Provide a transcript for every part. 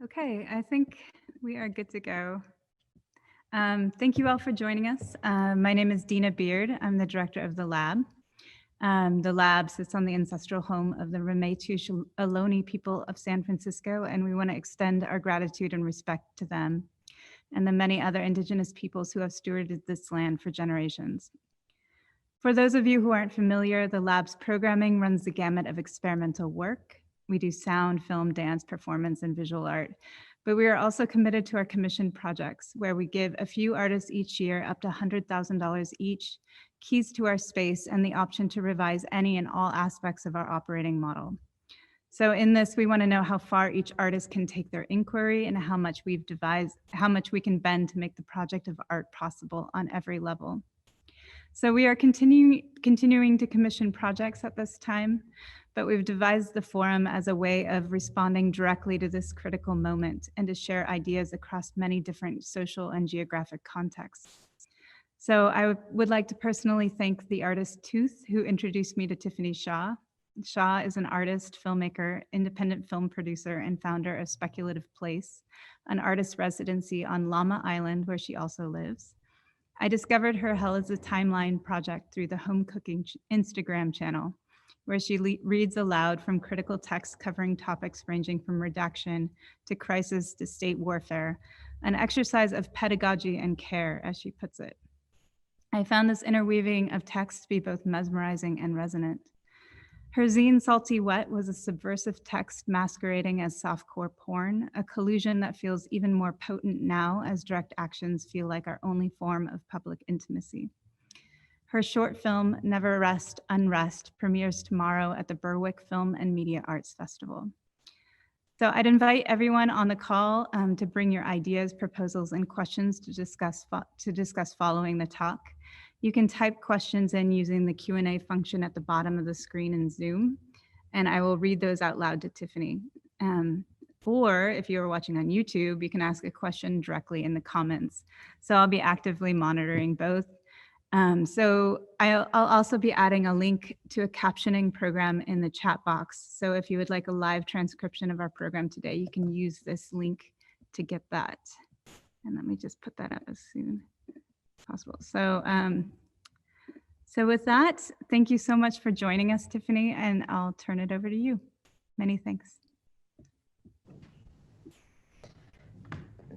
Okay, I think we are good to go. Thank you all for joining us. My name is Dina Beard. I'm the director of The Lab. The Lab sits on the ancestral home of the Ramaytush Ohlone people of San Francisco, and we want to extend our gratitude and respect to them and the many other indigenous peoples who have stewarded this land for generations. For those of you who aren't familiar, the Lab's programming runs the gamut of experimental work. We do sound, film, dance, performance, and visual art. But we are also committed to our commissioned projects, where we give a few artists each year up to $100,000 each, keys to our space, and the option to revise any and all aspects of our operating model. So in this, we want to know how far each artist can take their inquiry and how much we can bend to make the project of art possible on every level. So we are continuing to commission projects at this time, but we've devised the forum as a way of responding directly to this critical moment and to share ideas across many different social and geographic contexts. So I would like to personally thank the artist Tooth, who introduced me to Tiffany Sia. Sia is an artist, filmmaker, independent film producer, and founder of Speculative Place, an artist residency on Llama Island, where she also lives. I discovered her Hell is a Timeline project through the home cooking Instagram channel, where she reads aloud from critical texts covering topics ranging from redaction to crisis to state warfare, an exercise of pedagogy and care, as she puts it. I found this interweaving of text to be both mesmerizing and resonant. Her zine Salty Wet was a subversive text masquerading as softcore porn, a collusion that feels even more potent now as direct actions feel like our only form of public intimacy. Her short film, Never Rest, Unrest, premieres tomorrow at the Berwick Film and Media Arts Festival. So I'd invite everyone on the call to bring your ideas, proposals, and questions to discuss following the talk. You can type questions in using the Q&A function at the bottom of the screen in Zoom, and I will read those out loud to Tiffany. Or if you're watching on YouTube, you can ask a question directly in the comments. So I'll be actively monitoring both. So I'll also be adding a link to a captioning program in the chat box. So if you would like a live transcription of our program today, you can use this link to get that. And let me just put that up as soon as possible. So with that, thank you so much for joining us, Tiffany, and I'll turn it over to you. Many thanks.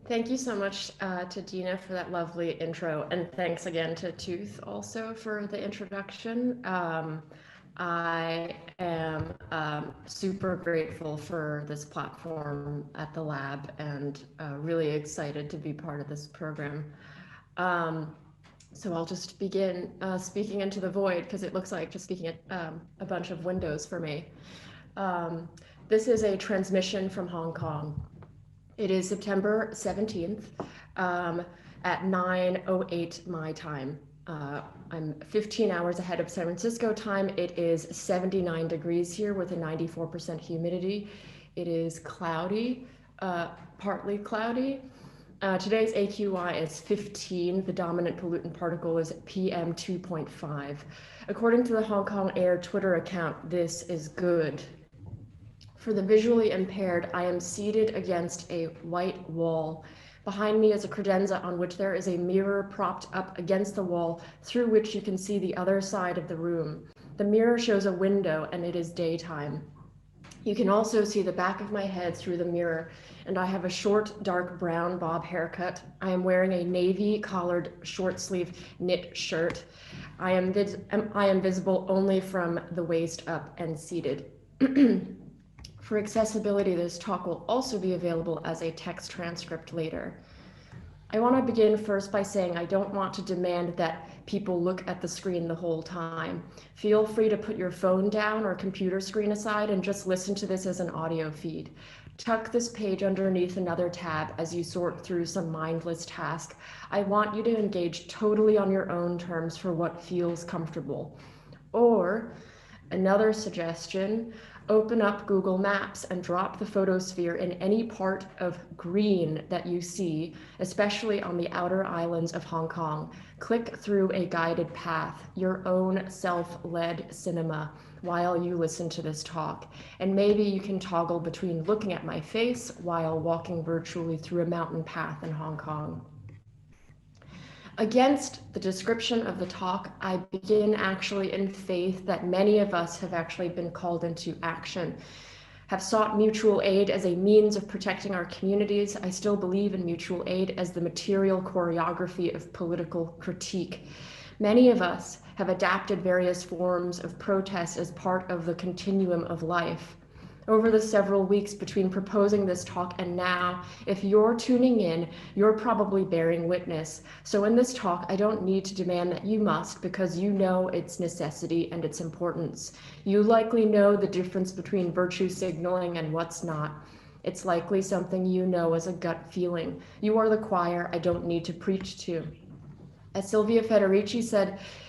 Thank you so much to Dina for that lovely intro, and thanks again to Tooth also for the introduction. I am super grateful for this platform at the lab and really excited to be part of this program. So I'll just begin speaking into the void because it looks like just speaking at a bunch of windows for me. This is a transmission from Hong Kong. It is September 17th at 9:08 my time. I'm 15 hours ahead of San Francisco time. It is 79 degrees here with a 94% humidity. It is cloudy, partly cloudy. Today's AQI is 15. The dominant pollutant particle is PM 2.5. According to the Hong Kong Air Twitter account, this is good. For the visually impaired, I am seated against a white wall. Behind me is a credenza on which there is a mirror propped up against the wall through which you can see the other side of the room. The mirror shows a window and it is daytime. You can also see the back of my head through the mirror, and I have a short, dark brown bob haircut. I am wearing a navy collared short sleeve knit shirt. I am visible only from the waist up and seated. For accessibility, this talk will also be available as a text transcript later. I want to begin first by saying I don't want to demand that people look at the screen the whole time. Feel free to put your phone down or computer screen aside and just listen to this as an audio feed. Tuck this page underneath another tab as you sort through some mindless task. I want you to engage totally on your own terms for what feels comfortable. Or another suggestion, Open up Google Maps and drop the photosphere in any part of green that you see, especially on the outer islands of Hong Kong. Click through a guided path, your own self-led cinema, while you listen to this talk. And maybe you can toggle between looking at my face while walking virtually through a mountain path in Hong Kong. Against the description of the talk, I begin actually in faith that many of us have actually been called into action, have sought mutual aid as a means of protecting our communities. I still believe in mutual aid as the material choreography of political critique. Many of us have adapted various forms of protest as part of the continuum of life. Over the several weeks between proposing this talk and now, if you're tuning in, you're probably bearing witness. So in this talk, I don't need to demand that you must, because you know its necessity and its importance. You likely know the difference between virtue signaling and what's not. It's likely something you know as a gut feeling. You are the choir I don't need to preach to. As Silvia Federici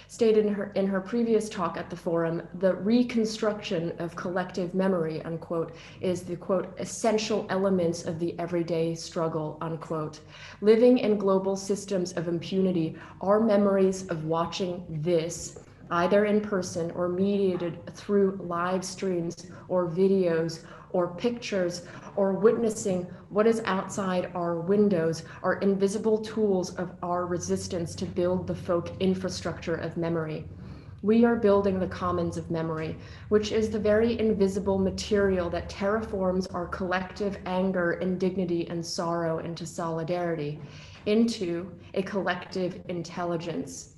stated in her previous talk at the forum, the reconstruction of collective memory, unquote, is the, quote, essential elements of the everyday struggle, unquote. Living in global systems of impunity, our memories of watching this, either in person or mediated through live streams or videos or pictures, or witnessing what is outside our windows, are invisible tools of our resistance to build the folk infrastructure of memory. We are building the commons of memory, which is the very invisible material that terraforms our collective anger, indignity, and sorrow into solidarity, into a collective intelligence.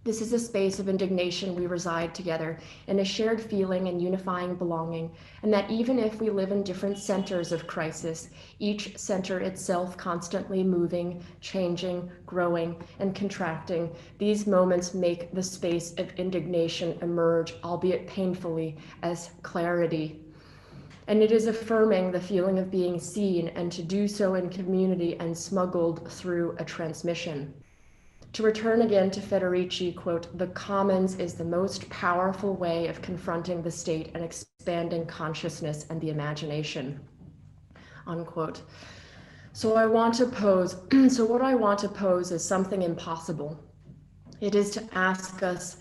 This is a space of indignation we reside together in a shared feeling and unifying belonging, and that even if we live in different centers of crisis, each center itself constantly moving, changing, growing, and contracting, these moments make the space of indignation emerge, albeit painfully, as clarity. And it is affirming the feeling of being seen, and to do so in community and smuggled through a transmission. To return again to Federici, quote, the commons is the most powerful way of confronting the state and expanding consciousness and the imagination, unquote. So what I want to pose is something impossible. It is to ask us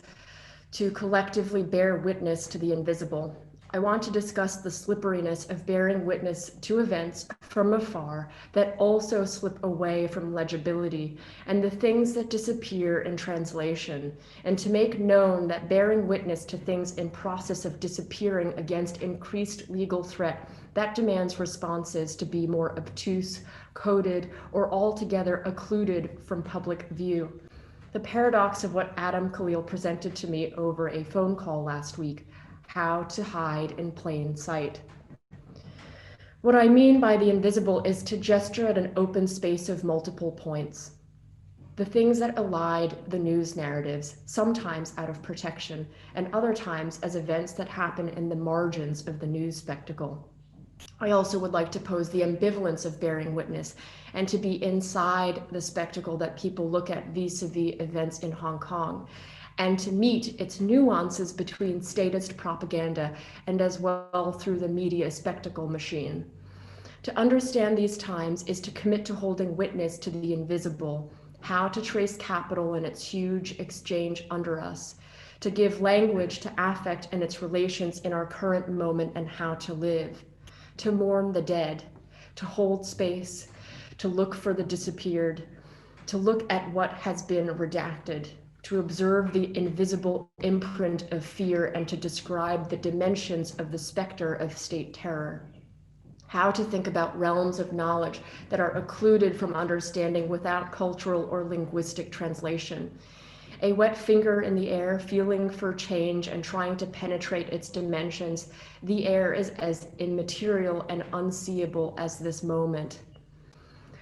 to collectively bear witness to the invisible. I want to discuss the slipperiness of bearing witness to events from afar that also slip away from legibility, and the things that disappear in translation, and to make known that bearing witness to things in process of disappearing against increased legal threat that demands responses to be more obtuse, coded, or altogether occluded from public view. The paradox of what Adam Khalil presented to me over a phone call last week: how to hide in plain sight. What I mean by the invisible is to gesture at an open space of multiple points. The things that elide the news narratives, sometimes out of protection, and other times as events that happen in the margins of the news spectacle. I also would like to pose the ambivalence of bearing witness and to be inside the spectacle that people look at vis-a-vis events in Hong Kong, and to meet its nuances between statist propaganda and as well through the media spectacle machine. To understand these times is to commit to holding witness to the invisible, how to trace capital and its huge exchange under us, to give language to affect and its relations in our current moment and how to live, to mourn the dead, to hold space, to look for the disappeared, to look at what has been redacted, to observe the invisible imprint of fear, and to describe the dimensions of the specter of state terror. How to think about realms of knowledge that are occluded from understanding without cultural or linguistic translation. A wet finger in the air, feeling for change and trying to penetrate its dimensions. The air is as immaterial and unseeable as this moment.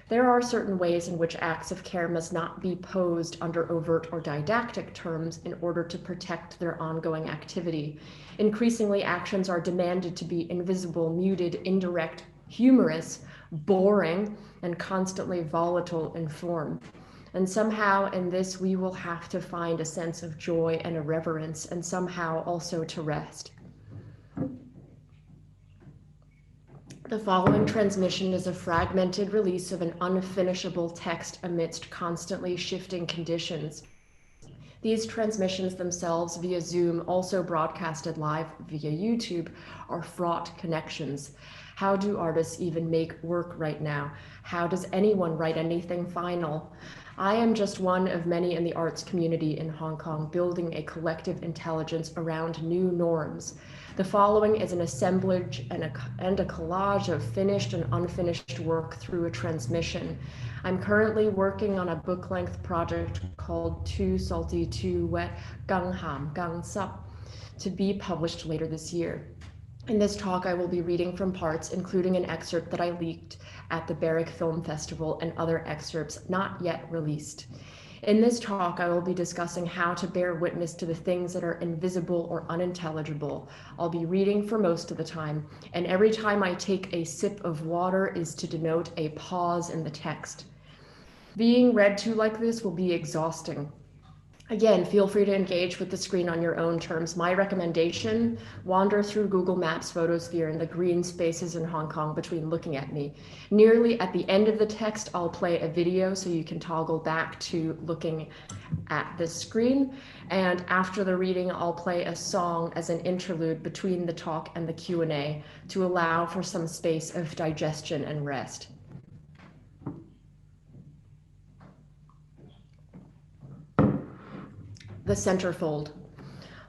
There are certain ways in which acts of care must not be posed under overt or didactic terms in order to protect their ongoing activity. Increasingly, actions are demanded to be invisible, muted, indirect, humorous, boring, and constantly volatile in form. And somehow in this, we will have to find a sense of joy and irreverence, and somehow also to rest. The following transmission is a fragmented release of an unfinishable text amidst constantly shifting conditions. These transmissions themselves via Zoom, also broadcasted live via YouTube, are fraught connections. How do artists even make work right now? How does anyone write anything final? I am just one of many in the arts community in Hong Kong building a collective intelligence around new norms. The following is an assemblage and a collage of finished and unfinished work through a transmission. I'm currently working on a book-length project called Too Salty, Too Wet, Gang Ham, Gang Sup, to be published later this year. In this talk, I will be reading from parts, including an excerpt that I leaked at the Berwick Film Festival and other excerpts not yet released. In this talk, I will be discussing how to bear witness to the things that are invisible or unintelligible. I'll be reading for most of the time, and every time I take a sip of water is to denote a pause in the text. Being read to like this will be exhausting. Again, feel free to engage with the screen on your own terms. My recommendation, wander through Google Maps photosphere in the green spaces in Hong Kong between looking at me. Nearly at the end of the text, I'll play a video so you can toggle back to looking at the screen. And after the reading, I'll play a song as an interlude between the talk and the Q&A to allow for some space of digestion and rest. The centerfold.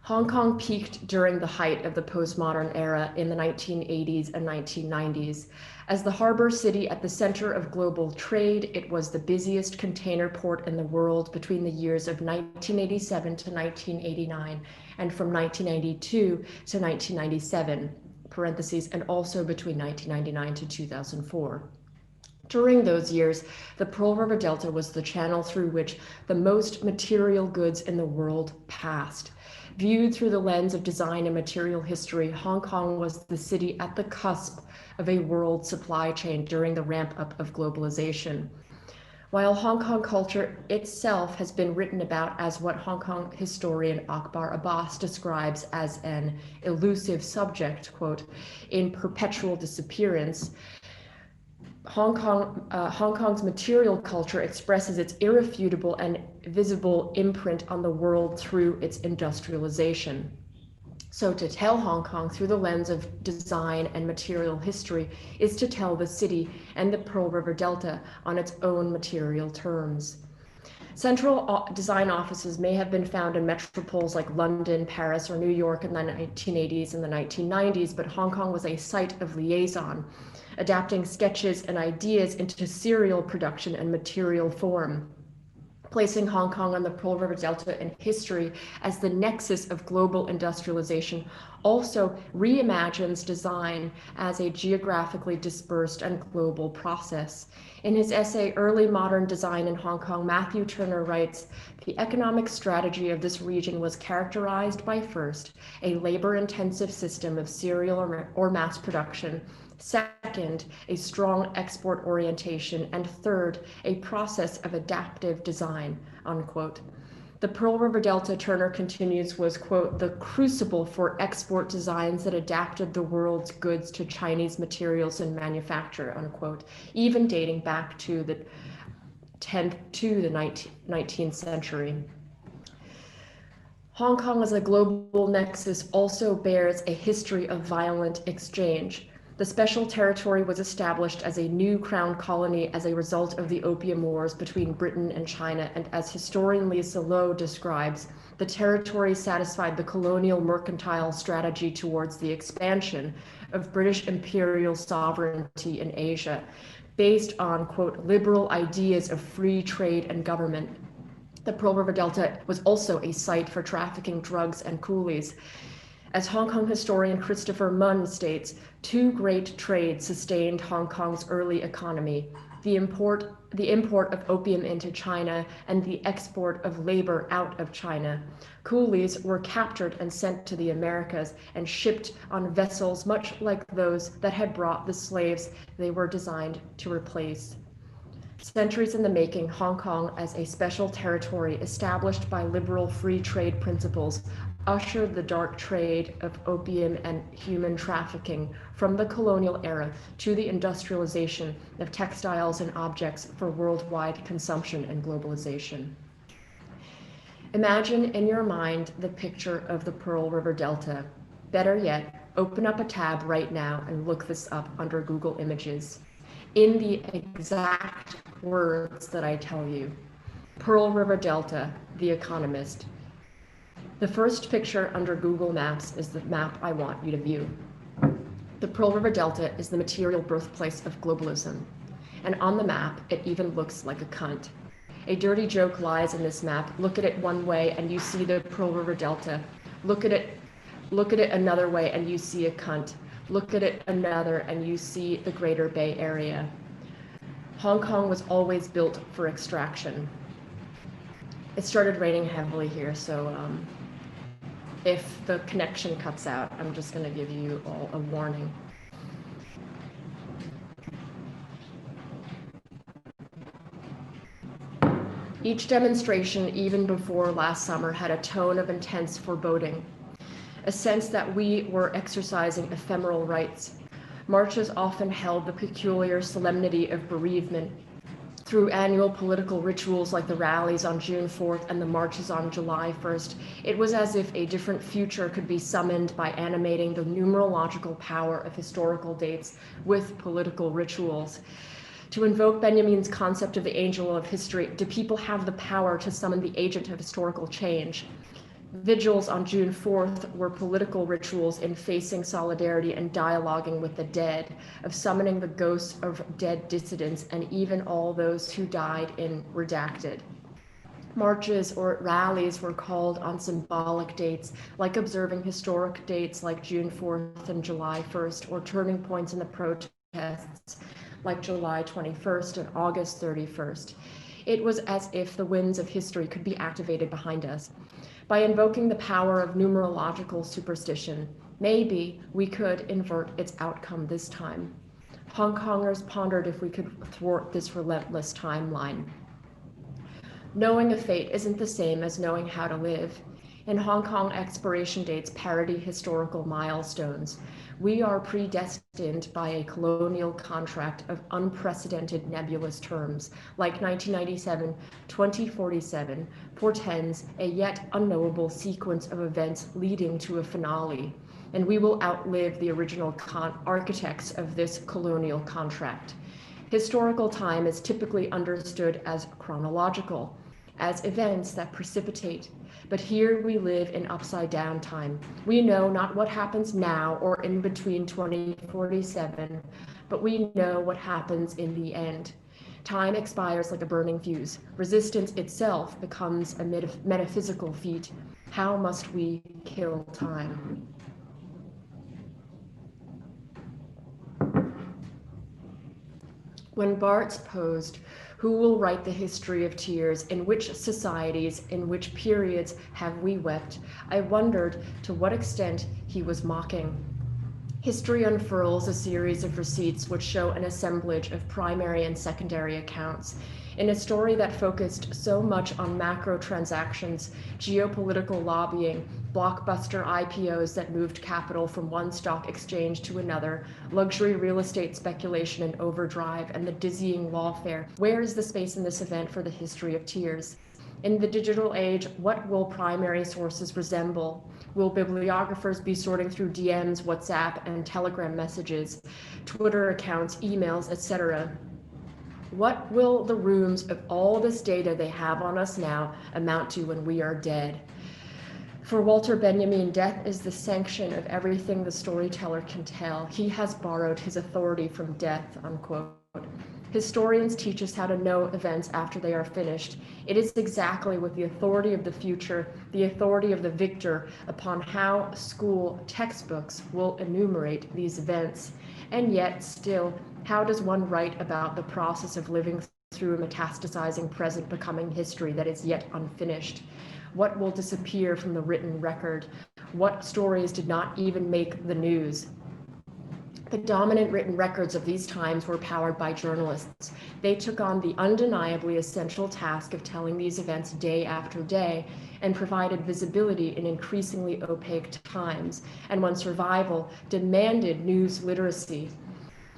Hong Kong peaked during the height of the postmodern era in the 1980s and 1990s. As the harbor city at the center of global trade, it was the busiest container port in the world between the years of 1987 to 1989, and from 1992 to 1997, parentheses, and also between 1999 to 2004. During those years, the Pearl River Delta was the channel through which the most material goods in the world passed. Viewed through the lens of design and material history, Hong Kong was the city at the cusp of a world supply chain during the ramp-up of globalization. While Hong Kong culture itself has been written about as what Hong Kong historian Akbar Abbas describes as an elusive subject, quote, in perpetual disappearance, Hong Kong's material culture expresses its irrefutable and visible imprint on the world through its industrialization. So to tell Hong Kong through the lens of design and material history is to tell the city and the Pearl River Delta on its own material terms. Central design offices may have been found in metropoles like London, Paris, or New York in the 1980s and the 1990s, but Hong Kong was a site of liaison, adapting sketches and ideas into serial production and material form. Placing Hong Kong on the Pearl River Delta in history as the nexus of global industrialization also reimagines design as a geographically dispersed and global process. In his essay, Early Modern Design in Hong Kong, Matthew Turner writes, the economic strategy of this region was characterized by, first, a labor-intensive system of serial or mass production, second, a strong export orientation, and third, a process of adaptive design, unquote. The Pearl River Delta, Turner continues, was, quote, the crucible for export designs that adapted the world's goods to Chinese materials and manufacture, unquote, even dating back to the 10th to the 19th century. Hong Kong as a global nexus also bears a history of violent exchange. The special territory was established as a new crown colony as a result of the Opium Wars between Britain and China, and as historian Lisa Lowe describes, the territory satisfied the colonial mercantile strategy towards the expansion of British imperial sovereignty in Asia, based on, quote, liberal ideas of free trade and government. The Pearl River Delta was also a site for trafficking drugs and coolies. As Hong Kong historian Christopher Munn states, two great trades sustained Hong Kong's early economy, the import of opium into China and the export of labor out of China. Coolies were captured and sent to the Americas and shipped on vessels much like those that had brought the slaves they were designed to replace. Centuries in the making, Hong Kong as a special territory established by liberal free trade principles ushered the dark trade of opium and human trafficking from the colonial era to the industrialization of textiles and objects for worldwide consumption and globalization. Imagine in your mind the picture of the Pearl River Delta. Better yet, open up a tab right now and look this up under Google Images. In the exact words that I tell you, Pearl River Delta, The Economist. The first picture under Google Maps is the map I want you to view. The Pearl River Delta is the material birthplace of globalism. And on the map, it even looks like a cunt. A dirty joke lies in this map. Look at it one way and you see the Pearl River Delta. Look at it another way and you see a cunt. Look at it another and you see the Greater Bay Area. Hong Kong was always built for extraction. It started raining heavily here, so if the connection cuts out, I'm just going to give you all a warning. Each demonstration, even before last summer, had a tone of intense foreboding, a sense that we were exercising ephemeral rights. Marches often held the peculiar solemnity of bereavement. Through annual political rituals like the rallies on June 4th and the marches on July 1st, it was as if a different future could be summoned by animating the numerological power of historical dates with political rituals. To invoke Benjamin's concept of the angel of history, do people have the power to summon the agent of historical change? Vigils on June 4th were political rituals in facing solidarity and dialoguing with the dead, of summoning the ghosts of dead dissidents and even all those who died in redacted. Marches or rallies were called on symbolic dates, like observing historic dates like June 4th and July 1st, or turning points in the protests like July 21st and August 31st. It was as if the winds of history could be activated behind us. By invoking the power of numerological superstition, maybe we could invert its outcome this time. Hong Kongers pondered if we could thwart this relentless timeline. Knowing a fate isn't the same as knowing how to live. In Hong Kong, expiration dates parody historical milestones. We are predestined by a colonial contract of unprecedented nebulous terms, like 1997, 2047, portends a yet unknowable sequence of events leading to a finale, and we will outlive the original architects of this colonial contract. Historical time is typically understood as chronological, as events that precipitate. But here we live in upside down time. We know not what happens now or in between 2047, but we know what happens in the end. Time expires like a burning fuse. Resistance itself becomes a metaphysical feat. How must we kill time? When Barthes posed, who will write the history of tears? In which societies, in which periods have we wept? I wondered to what extent he was mocking. History unfurls a series of receipts which show an assemblage of primary and secondary accounts. In a story that focused so much on macro transactions, geopolitical lobbying, blockbuster IPOs that moved capital from one stock exchange to another, luxury real estate speculation in overdrive, and the dizzying lawfare, where is the space in this event for the history of tears? In the digital age, what will primary sources resemble? Will bibliographers be sorting through DMs, WhatsApp, and Telegram messages, Twitter accounts, emails, etc.? What will the rooms of all this data they have on us now amount to when we are dead? For Walter Benjamin, death is the sanction of everything the storyteller can tell. He has borrowed his authority from death, unquote. Historians teach us how to know events after they are finished. It is exactly with the authority of the future, the authority of the victor, upon how school textbooks will enumerate these events. And yet, still, how does one write about the process of living through a metastasizing present becoming history that is yet unfinished? What will disappear from the written record? What stories did not even make the news? The dominant written records of these times were powered by journalists. they took on the undeniably essential task of telling these events day after day and provided visibility in increasingly opaque times, and when survival demanded news literacy.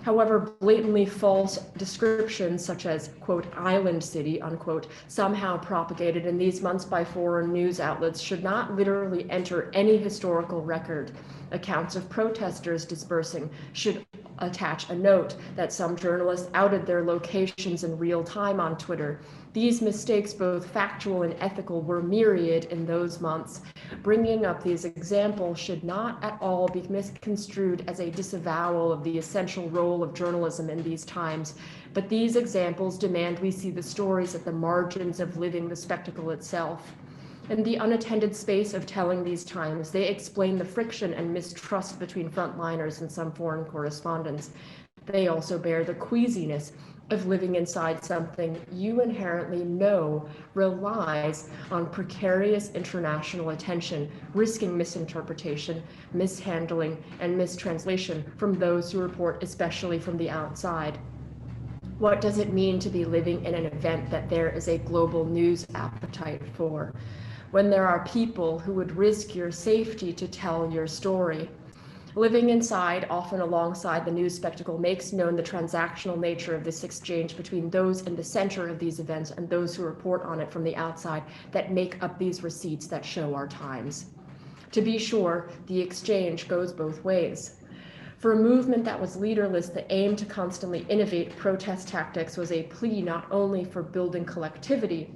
However, blatantly false descriptions such as, quote, island city, unquote, somehow propagated in these months by foreign news outlets should not literally enter any historical record. Accounts of protesters dispersing should attach a note that some journalists outed their locations in real time on Twitter. These mistakes, both factual and ethical, were myriad in those months. Bringing up these examples should not at all be misconstrued as a disavowal of the essential role of journalism in these times, but these examples demand we see the stories at the margins of living the spectacle itself. In the unattended space of telling these times, they explain the friction and mistrust between frontliners and some foreign correspondents. They also bear the queasiness of living inside something you inherently know relies on precarious international attention, risking misinterpretation, mishandling, and mistranslation from those who report, especially from the outside. What does it mean to be living in an event that there is a global news appetite for, when there are people who would risk your safety to tell your story? Living inside, often alongside the news spectacle, makes known the transactional nature of this exchange between those in the center of these events and those who report on it from the outside that make up these receipts that show our times. To be sure, the exchange goes both ways. For a movement that was leaderless, the aim to constantly innovate protest tactics was a plea not only for building collectivity,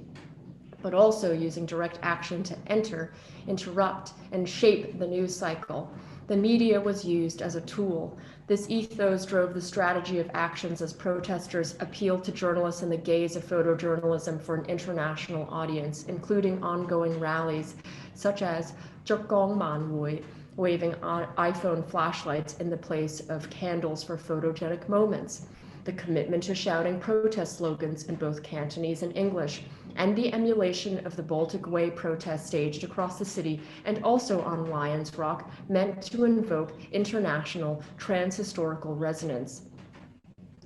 but also using direct action to enter, interrupt, and shape the news cycle. The media was used as a tool. This ethos drove the strategy of actions as protesters appealed to journalists in the gaze of photojournalism for an international audience, including ongoing rallies such as Chokongmanwui, waving iPhone flashlights in the place of candles for photogenic moments, the commitment to shouting protest slogans in both Cantonese and English, and the emulation of the Baltic Way protest staged across the city and also on Lions Rock, meant to invoke international trans-historical resonance.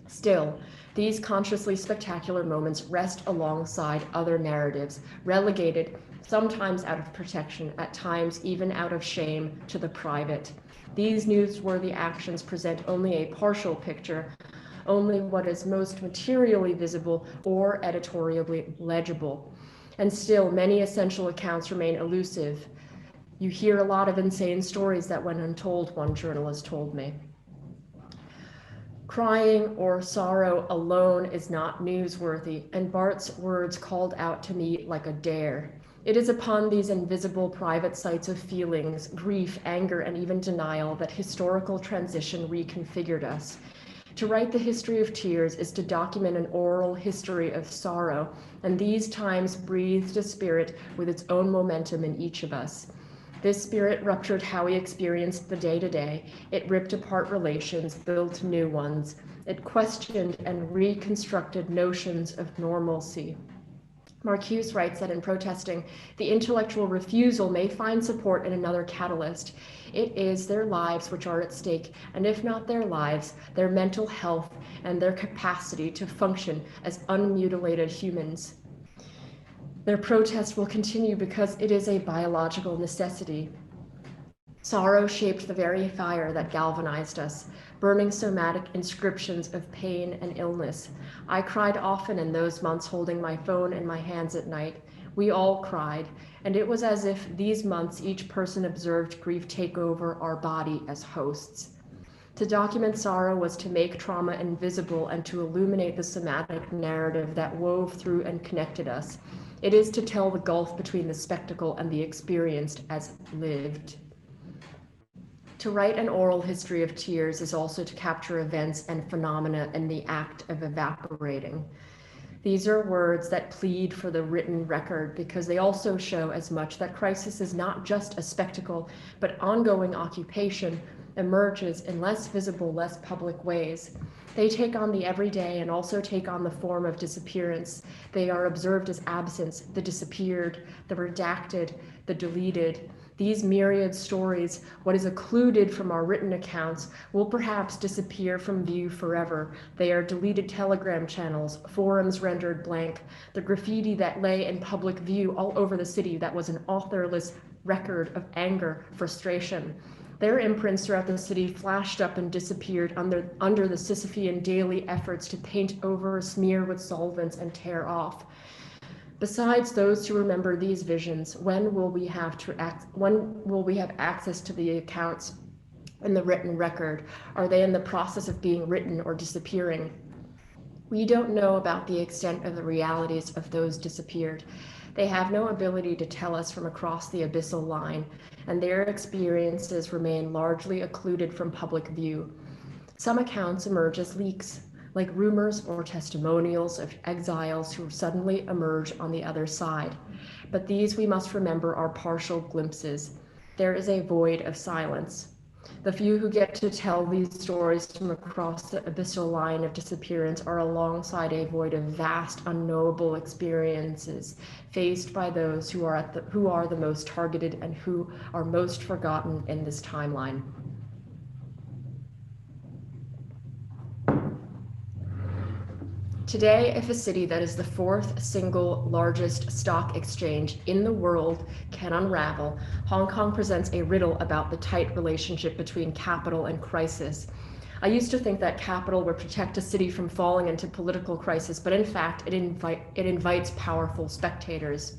Still, these consciously spectacular moments rest alongside other narratives, relegated, sometimes out of protection, at times even out of shame, to the private. These newsworthy actions present only a partial picture, only what is most materially visible or editorially legible. And still, many essential accounts remain elusive. You hear a lot of insane stories that went untold, one journalist told me. Crying or sorrow alone is not newsworthy, and Bart's words called out to me like a dare. It is upon these invisible private sites of feelings, grief, anger, and even denial that historical transition reconfigured us. To write the history of tears is to document an oral history of sorrow, and these times breathed a spirit with its own momentum in each of us. This spirit ruptured how we experienced the day-to-day. It ripped apart relations, built new ones. It questioned and reconstructed notions of normalcy. Marcuse writes that in protesting, the intellectual refusal may find support in another catalyst. It is their lives which are at stake, and if not their lives, their mental health and their capacity to function as unmutilated humans. Their protest will continue because it is a biological necessity. Sorrow shaped the very fire that galvanized us, burning somatic inscriptions of pain and illness. I cried often in those months, holding my phone in my hands at night. We all cried, and it was as if these months each person observed grief take over our body as hosts. To document sorrow was to make trauma invisible and to illuminate the somatic narrative that wove through and connected us. It is to tell the gulf between the spectacle and the experienced as lived. To write an oral history of tears is also to capture events and phenomena in the act of evaporating. These are words that plead for the written record because they also show as much that crisis is not just a spectacle, but ongoing occupation emerges in less visible, less public ways. They take on the everyday and also take on the form of disappearance. They are observed as absence, the disappeared, the redacted, the deleted. These myriad stories, what is occluded from our written accounts, will perhaps disappear from view forever. They are deleted telegram channels, forums rendered blank, the graffiti that lay in public view all over the city that was an authorless record of anger, frustration. Their imprints throughout the city flashed up and disappeared under the Sisyphean daily efforts to paint over, smear with solvents, and tear off. Besides those who remember these visions, when will we have access to the accounts in the written record? Are they in the process of being written or disappearing? We don't know about the extent of the realities of those disappeared. They have no ability to tell us from across the abyssal line, and their experiences remain largely occluded from public view. Some accounts emerge as leaks, like rumors or testimonials of exiles who suddenly emerge on the other side. But these, we must remember, are partial glimpses. There is a void of silence. The few who get to tell these stories from across the abyssal line of disappearance are alongside a void of vast, unknowable experiences faced by those who are the most targeted and who are most forgotten in this timeline. Today, if a city that is the fourth single largest stock exchange in the world can unravel, Hong Kong presents a riddle about the tight relationship between capital and crisis. I used to think that capital would protect a city from falling into political crisis, but in fact, it invites powerful spectators.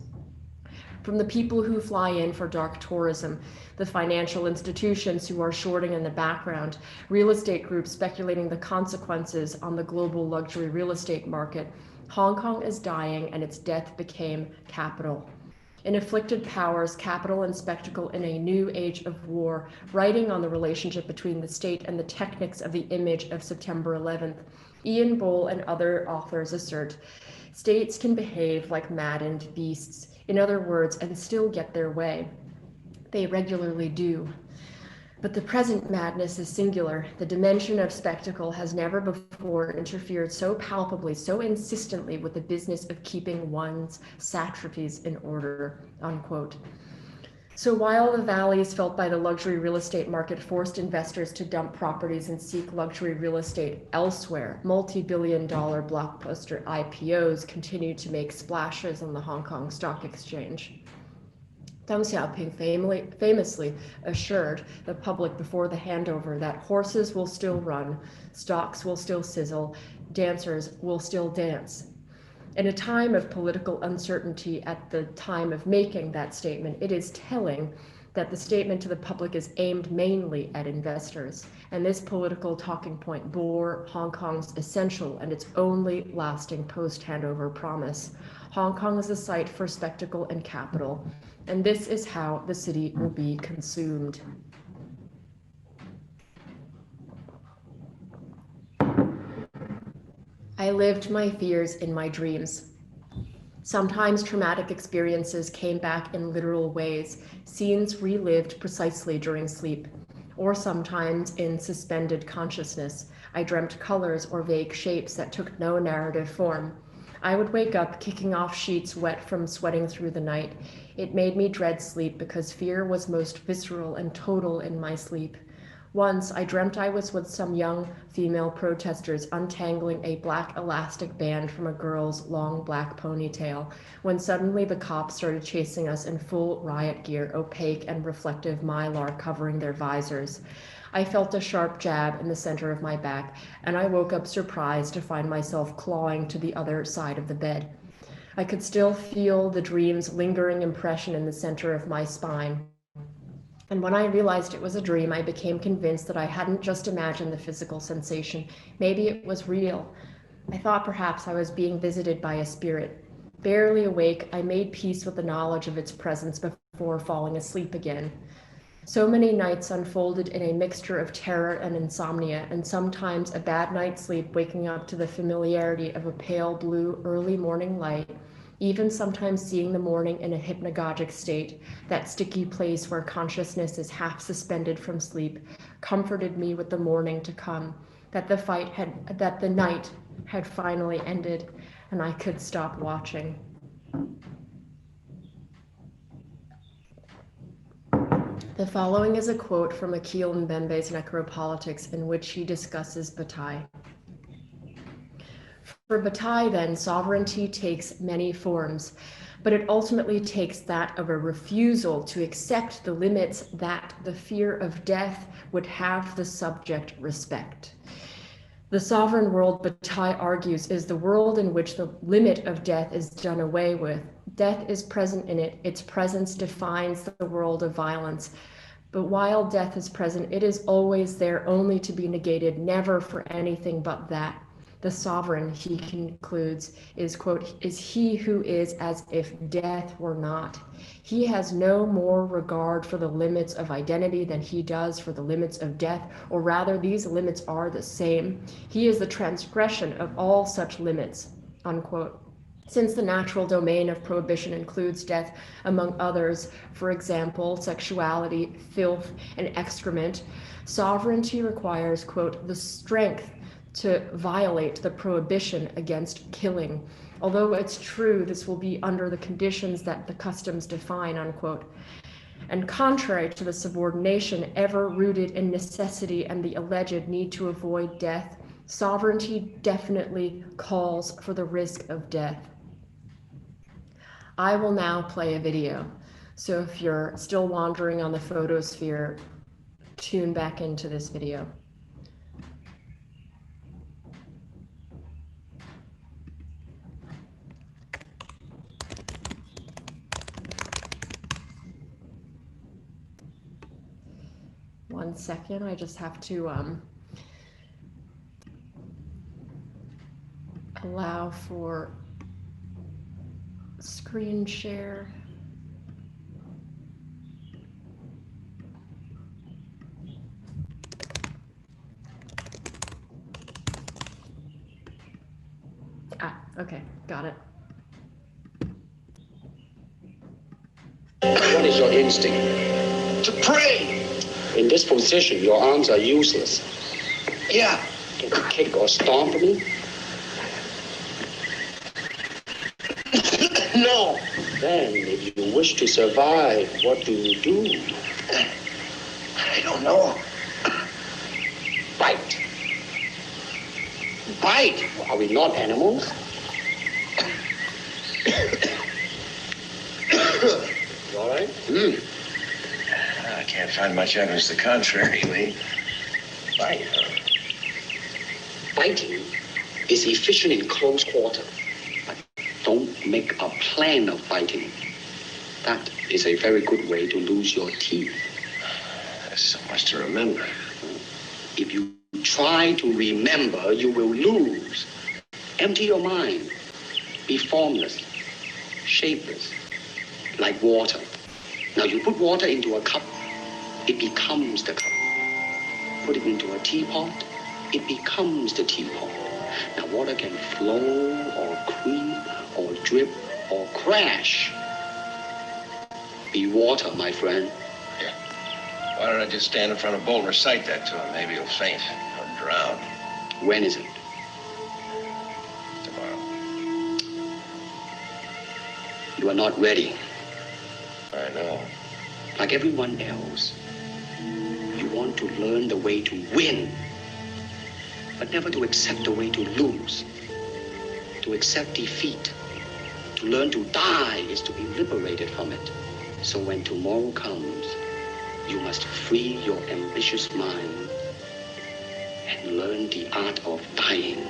From the people who fly in for dark tourism, the financial institutions who are shorting in the background, real estate groups speculating the consequences on the global luxury real estate market, Hong Kong is dying and its death became capital. In Afflicted Powers, Capital and Spectacle in a New Age of War, writing on the relationship between the state and the techniques of the image of September 11th, Ian Bohl and other authors assert, states can behave like maddened beasts, in other words, and still get their way. They regularly do. But the present madness is singular. The dimension of spectacle has never before interfered so palpably, so insistently with the business of keeping one's satrapies in order, unquote. So while the valleys felt by the luxury real estate market forced investors to dump properties and seek luxury real estate elsewhere, multi-billion-dollar blockbuster IPOs continued to make splashes on the Hong Kong Stock Exchange. Deng Xiaoping famously assured the public before the handover that horses will still run, stocks will still sizzle, dancers will still dance. In a time of political uncertainty at the time of making that statement, it is telling that the statement to the public is aimed mainly at investors, and this political talking point bore Hong Kong's essential and its only lasting post-handover promise. Hong Kong is a site for spectacle and capital, and this is how the city will be consumed. I lived my fears in my dreams. Sometimes traumatic experiences came back in literal ways, scenes relived precisely during sleep, or sometimes in suspended consciousness. I dreamt colors or vague shapes that took no narrative form. I would wake up kicking off sheets wet from sweating through the night. It made me dread sleep because fear was most visceral and total in my sleep. Once, I dreamt I was with some young female protesters untangling a black elastic band from a girl's long black ponytail, when suddenly the cops started chasing us in full riot gear, opaque and reflective mylar covering their visors. I felt a sharp jab in the center of my back, and I woke up surprised to find myself clawing to the other side of the bed. I could still feel the dream's lingering impression in the center of my spine. And when I realized it was a dream, I became convinced that I hadn't just imagined the physical sensation. Maybe it was real. I thought perhaps I was being visited by a spirit. Barely awake, I made peace with the knowledge of its presence before falling asleep again. So many nights unfolded in a mixture of terror and insomnia, and sometimes a bad night's sleep waking up to the familiarity of a pale blue early morning light, even sometimes seeing the morning in a hypnagogic state, that sticky place where consciousness is half suspended from sleep, comforted me with the morning to come. that the night had finally ended and I could stop watching. The following is a quote from Akhil Mbembe's Necropolitics, in which he discusses Bataille. For Bataille, then, sovereignty takes many forms, but it ultimately takes that of a refusal to accept the limits that the fear of death would have the subject respect. The sovereign world, Bataille argues, is the world in which the limit of death is done away with. Death is present in it. Its presence defines the world of violence. But while death is present, it is always there, only to be negated, never for anything but that. The sovereign, he concludes, is, quote, is he who is as if death were not. He has no more regard for the limits of identity than he does for the limits of death, or rather, these limits are the same. He is the transgression of all such limits, unquote. Since the natural domain of prohibition includes death, among others, for example, sexuality, filth, and excrement, sovereignty requires, quote, the strength to violate the prohibition against killing. Although it's true this will be under the conditions that the customs define, unquote. And contrary to the subordination ever rooted in necessity and the alleged need to avoid death, sovereignty definitely calls for the risk of death. I will now play a video. So if you're still wandering on the photosphere, tune back into this video. One second, I just have to allow for screen share. Okay, got it. What is your instinct? To pray. In this position, your arms are useless. Yeah. Can you kick or stomp me? No. Then, if you wish to survive, what do you do? I don't know. Bite. Bite. Are we not animals? You all right? I can't find much evidence to the contrary, Lee. Bite, huh? Biting is efficient in close quarter, but don't make a plan of biting. That is a very good way to lose your teeth. There's so much to remember. If you try to remember, you will lose. Empty your mind. Be formless, shapeless, like water. Now you put water into a cup, it becomes the cup. Put it into a teapot, it becomes the teapot. Now water can flow or creep or drip or crash. Be water, my friend. Yeah. Why don't I just stand in front of Bolt and recite that to him? Maybe he'll faint or drown. When is it? Tomorrow. You are not ready. I know. Like everyone else, you want to learn the way to win, but never to accept the way to lose. To accept defeat, to learn to die is to be liberated from it. So when tomorrow comes, you must free your ambitious mind and learn the art of dying.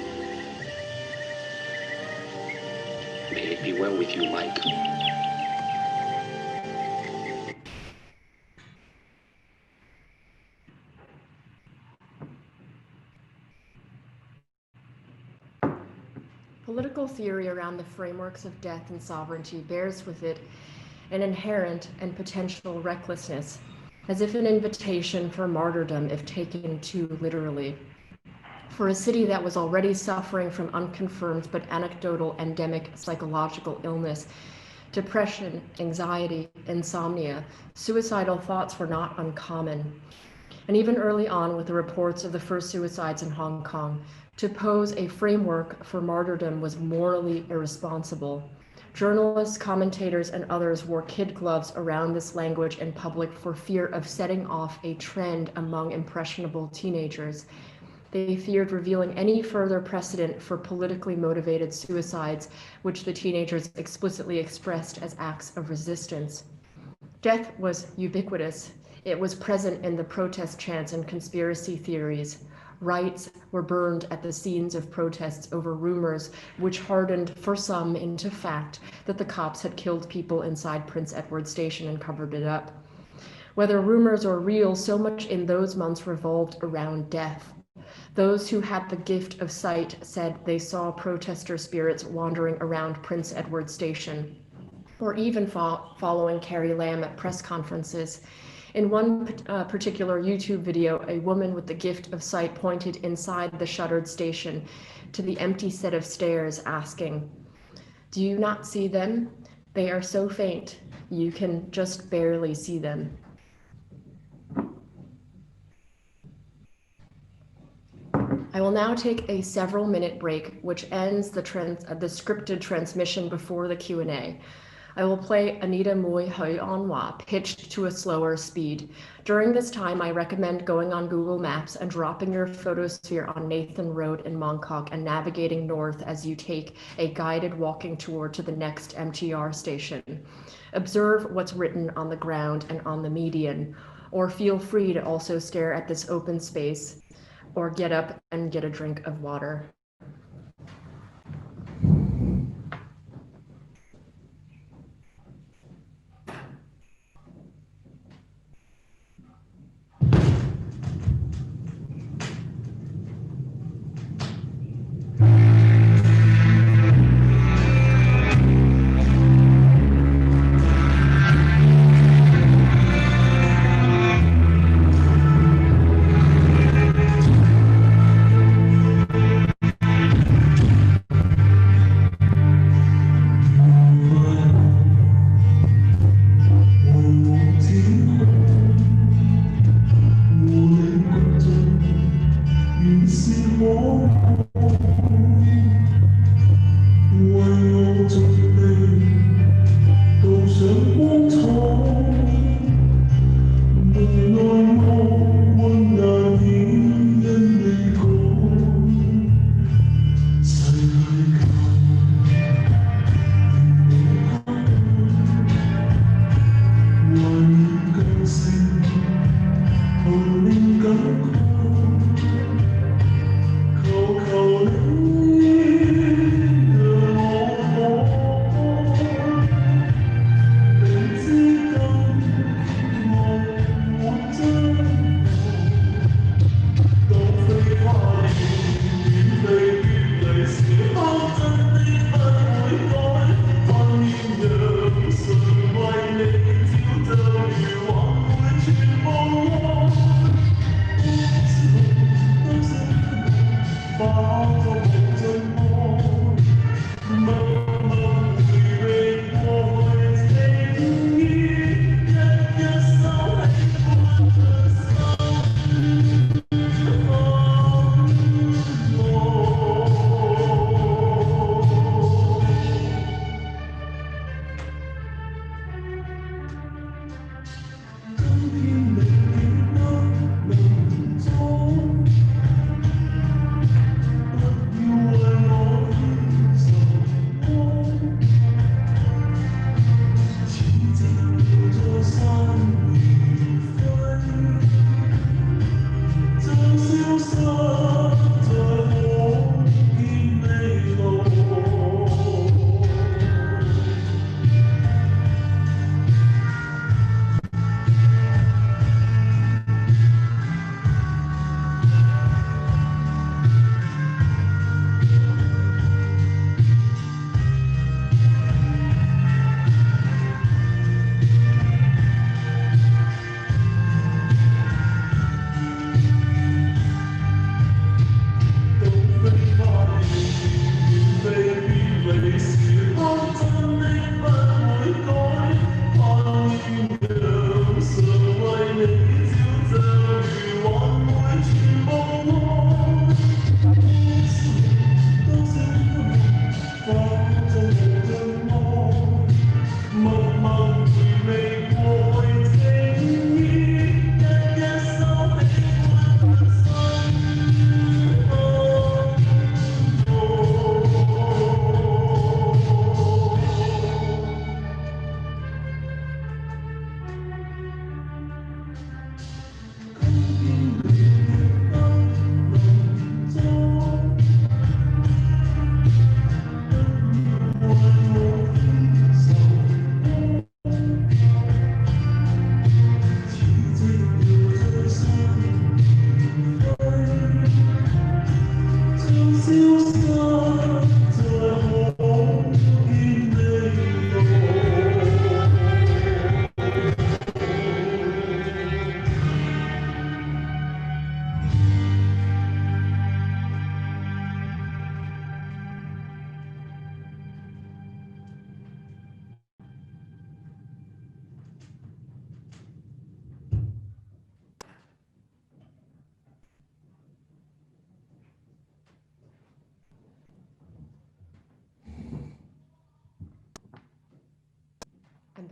May it be well with you, Mike. Political theory around the frameworks of death and sovereignty bears with it an inherent and potential recklessness, as if an invitation for martyrdom if taken too literally. For a city that was already suffering from unconfirmed but anecdotal endemic psychological illness, depression, anxiety, insomnia, suicidal thoughts were not uncommon. and even early on with the reports of the first suicides in Hong Kong, to pose a framework for martyrdom was morally irresponsible. Journalists, commentators, and others wore kid gloves around this language in public for fear of setting off a trend among impressionable teenagers. They feared revealing any further precedent for politically motivated suicides, which the teenagers explicitly expressed as acts of resistance. Death was ubiquitous. It was present in the protest chants and conspiracy theories. Rights were burned at the scenes of protests over rumors, which hardened for some into fact that the cops had killed people inside Prince Edward Station and covered it up. Whether rumors or real, so much in those months revolved around death. Those who had the gift of sight said they saw protester spirits wandering around Prince Edward Station, or even following Carrie Lam at press conferences. In one particular YouTube video, a woman with the gift of sight pointed inside the shuttered station to the empty set of stairs, asking, "Do you not see them? They are so faint, you can just barely see them." I will now take a several-minute break, which ends the scripted transmission before the Q&A. I will play Anita Mui Hui On Wa, pitched to a slower speed. During this time, I recommend going on Google Maps and dropping your photosphere on Nathan Road in Mongkok and navigating north as you take a guided walking tour to the next MTR station. Observe what's written on the ground and on the median, or feel free to also stare at this open space, or get up and get a drink of water.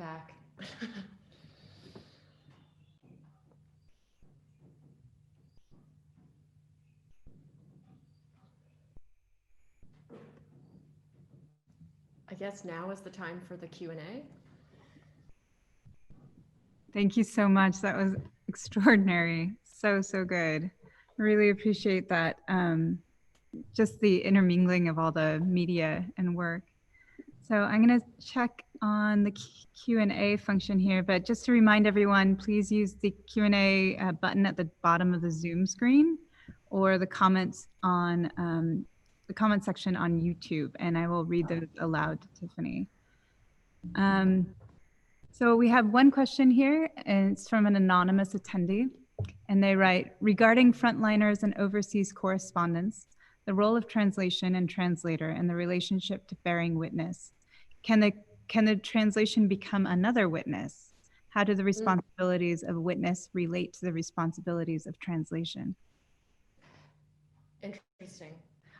back. I guess now is the time for the Q&A. Thank you so much. That was extraordinary. So, so good. I really appreciate that. Just the intermingling of all the media and work. So I'm going to check on the Q&A function here, but just to remind everyone, please use the Q&A button at the bottom of the Zoom screen or the comments on the comment section on YouTube, and I will read those aloud to Tiffany. So we have one question here, and it's from an anonymous attendee, and they write, regarding frontliners and overseas correspondence, the role of translation and translator and the relationship to bearing witness. Can the translation become another witness? How do the responsibilities of witness relate to the responsibilities of translation? Interesting.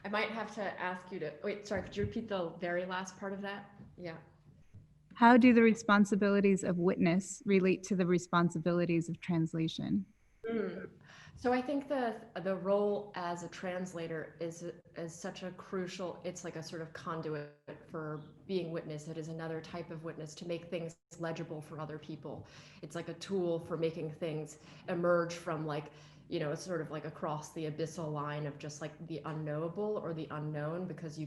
I might have to ask you to, wait, sorry, could you repeat the very last part of that? Yeah. How do the responsibilities of witness relate to the responsibilities of translation? So I think the role as a translator is such a crucial, it's like a sort of conduit for being witness. It is another type of witness to make things legible for other people. It's like a tool for making things emerge from like, you know, it's sort of like across the abyssal line of just like the unknowable or the unknown, because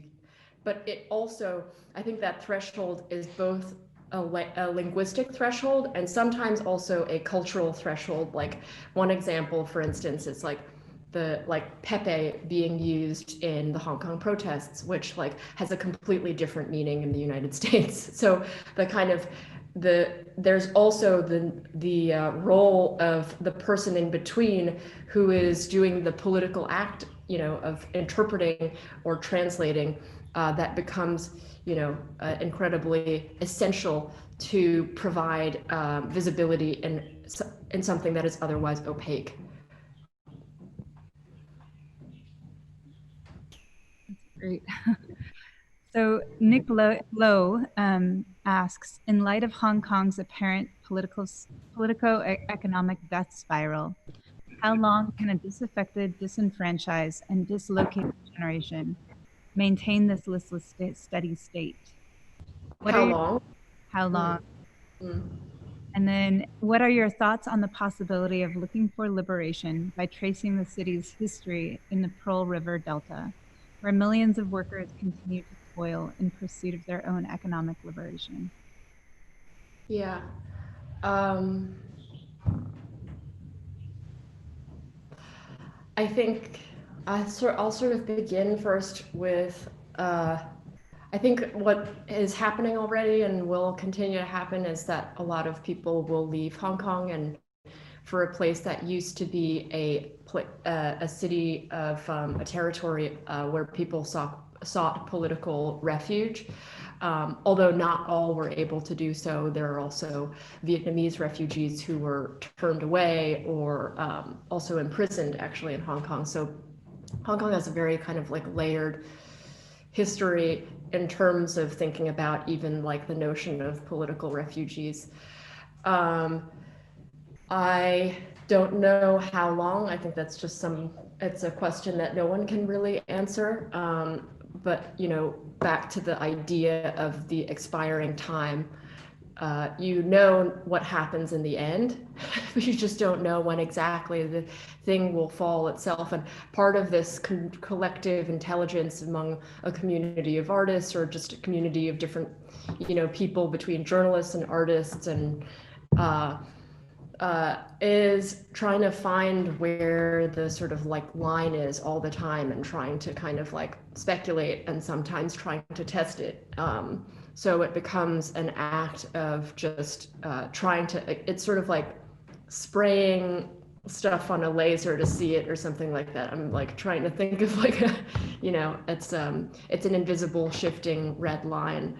but it also, I think that threshold is both a linguistic threshold and sometimes also a cultural threshold. Like one example, for instance, is like Pepe being used in the Hong Kong protests, which like has a completely different meaning in the United States. So the kind of there's also the role of the person in between who is doing the political act, you know, of interpreting or translating, that becomes, you know, incredibly essential to provide visibility in something that is otherwise opaque. Great. So Nick Lowe asks, in light of Hong Kong's apparent politico-economic death spiral, how long can a disaffected, disenfranchised, and dislocated generation maintain this listless steady state? How long? How long? And then what are your thoughts on the possibility of looking for liberation by tracing the city's history in the Pearl River Delta, where millions of workers continue to toil in pursuit of their own economic liberation? Yeah. I think I'll sort of begin first with, I think what is happening already and will continue to happen is that a lot of people will leave Hong Kong and for a place that used to be a city of a territory where people sought political refuge. Although not all were able to do so, there are also Vietnamese refugees who were turned away or also imprisoned actually in Hong Kong. So Hong Kong has a very kind of like layered history in terms of thinking about even like the notion of political refugees. I don't know how long. I think that's just it's a question that no one can really answer. But, you know, back to the idea of the expiring time, you know what happens in the end, but you just don't know when exactly the thing will fall itself. And part of this collective intelligence among a community of artists, or just a community of different, you know, people between journalists and artists, and is trying to find where the sort of like line is all the time, and trying to kind of like speculate and sometimes trying to test it. So it becomes an act of just trying to, it's sort of like spraying stuff on a laser to see it or something like that. I'm like trying to think of like a, you know, it's an invisible shifting red line.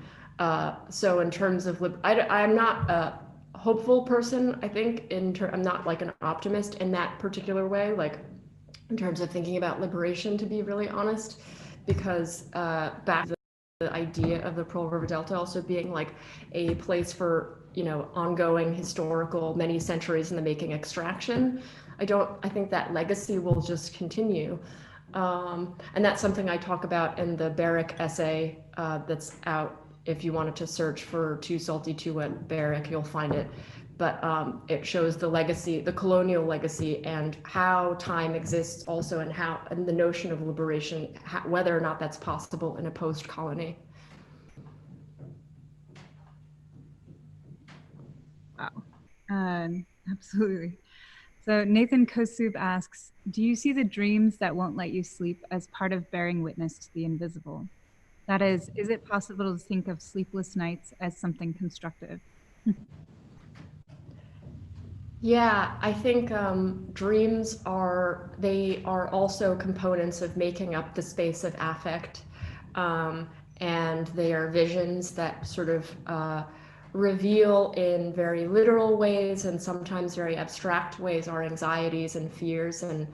So in terms of, I'm not a hopeful person, I think, I'm not like an optimist in that particular way, like in terms of thinking about liberation, to be really honest, because back to the idea of the Pearl River Delta also being like a place for, ongoing historical, many centuries in the making extraction. I think that legacy will just continue. And that's something I talk about in the Barrick essay that's out. If you wanted to search for Too Salty, Too Wet Barrick, you'll find it. But it shows the legacy, the colonial legacy, and how time exists also, and the notion of liberation, whether or not that's possible in a post-colony. Wow, absolutely. So Nathan Kosub asks, do you see the dreams that won't let you sleep as part of bearing witness to the invisible? That is it possible to think of sleepless nights as something constructive? Yeah, I think dreams are also components of making up the space of affect, and they are visions that sort of reveal in very literal ways and sometimes very abstract ways our anxieties and fears. And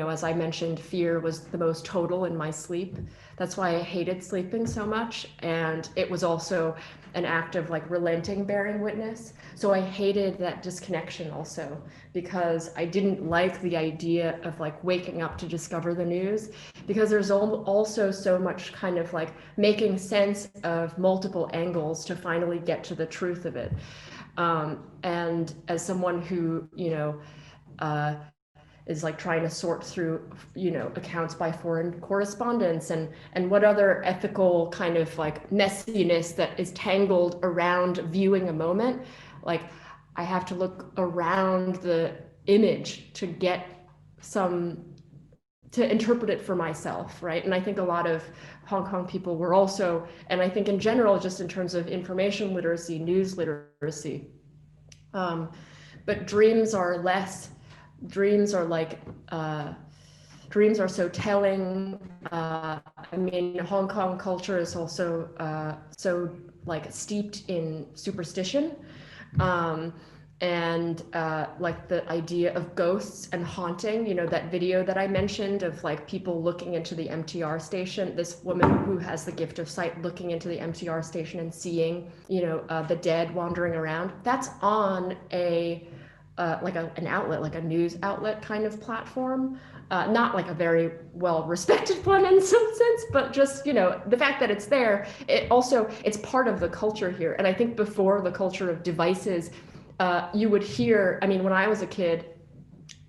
as I mentioned, fear was the most total in my sleep. That's why I hated sleeping so much. And it was also an act of like relenting bearing witness. So I hated that disconnection also, because I didn't like the idea of like waking up to discover the news, because there's also so much kind of like making sense of multiple angles to finally get to the truth of it. And as someone who, is like trying to sort through, accounts by foreign correspondents and what other ethical kind of like messiness that is tangled around viewing a moment. Like I have to look around the image to get to interpret it for myself, right? And I think a lot of Hong Kong people were also, and I think in general, just in terms of information literacy, news literacy, but dreams are so telling. I mean, Hong Kong culture is also so like steeped in superstition, and like the idea of ghosts and haunting. That video that I mentioned of like people looking into the MTR station, this woman who has the gift of sight looking into the MTR station and seeing, the dead wandering around. That's on an outlet, like a news outlet kind of platform, not like a very well respected one in some sense, but just the fact that it's there, it's part of the culture here. And I think before the culture of devices, you would hear, I mean, when I was a kid,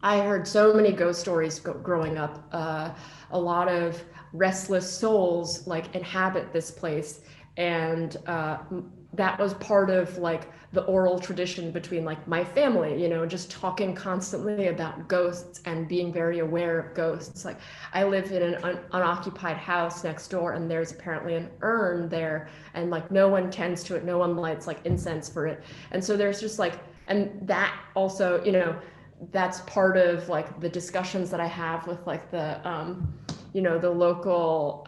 I heard so many ghost stories growing up. A lot of restless souls like inhabit this place, and that was part of like the oral tradition between like my family, just talking constantly about ghosts and being very aware of ghosts. Like I live in an unoccupied house next door, and there's apparently an urn there, and like no one tends to it, no one lights like incense for it. And so there's just like, and that also, that's part of like the discussions that I have with like the the local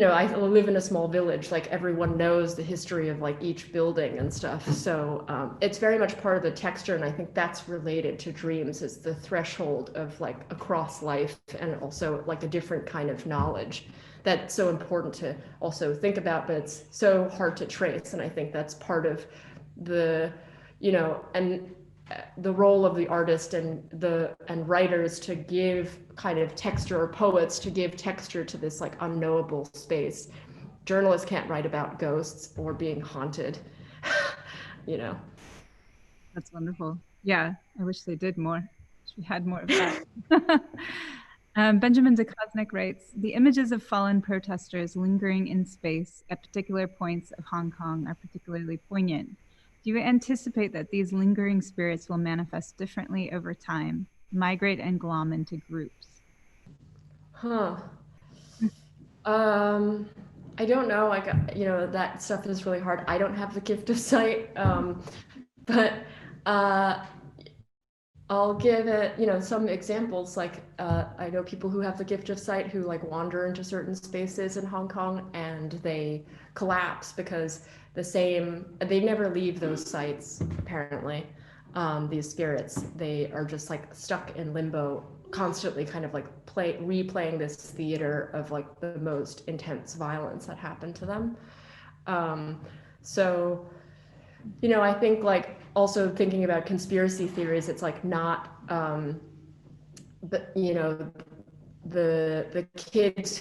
I live in a small village, like everyone knows the history of like each building and stuff. So it's very much part of the texture. And I think that's related to dreams, is the threshold of like across life, and also like a different kind of knowledge that's so important to also think about, but it's so hard to trace. And I think that's part of the, and the role of the artist and writers to give kind of texture, or poets to give texture to this like unknowable space. Journalists can't write about ghosts or being haunted. That's wonderful. Yeah, I wish they did more. Wish we had more of that. Benjamin DeKosnik writes, the images of fallen protesters lingering in space at particular points of Hong Kong are particularly poignant. Do you anticipate that these lingering spirits will manifest differently over time, migrate and glom into groups? I don't know. Like, that stuff is really hard. I don't have the gift of sight, but I'll give it, some examples. Like, I know people who have the gift of sight who like wander into certain spaces in Hong Kong and they collapse because they never leave those sites, apparently. These spirits, they are just like stuck in limbo, constantly kind of like replaying this theater of like the most intense violence that happened to them. So, I think like also thinking about conspiracy theories, it's like not, but the kids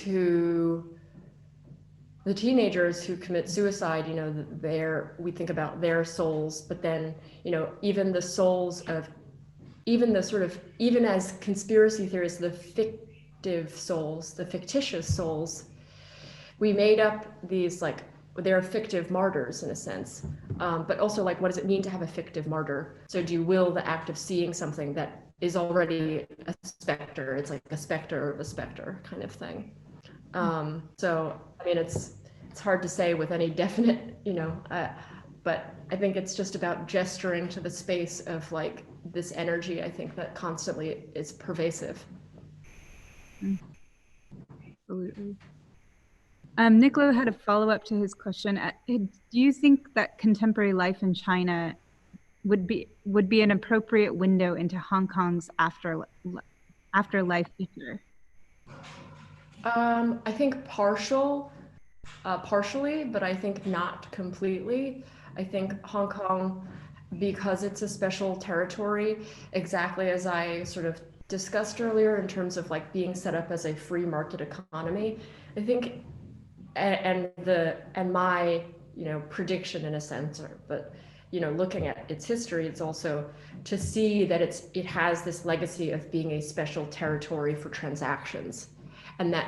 the teenagers who commit suicide, we think about their souls, but then, even the souls of, even the sort of, even as conspiracy theorists, the fictive souls, the fictitious souls, we made up these like, they're fictive martyrs in a sense. But also like, what does it mean to have a fictive martyr? So do you will the act of seeing something that is already a specter? It's like a specter of a specter kind of thing. So, I mean, it's hard to say with any definite, but I think it's just about gesturing to the space of like this energy, I think that constantly is pervasive. Absolutely. Niccolo had a follow-up to his question. Do you think that contemporary life in China would be an appropriate window into Hong Kong's afterlife future? I think partially, but I think not completely. I think Hong Kong, because it's a special territory, exactly as I sort of discussed earlier in terms of like being set up as a free market economy, I think, and my prediction in a sense, but looking at its history, it's also to see that it has this legacy of being a special territory for transactions, and that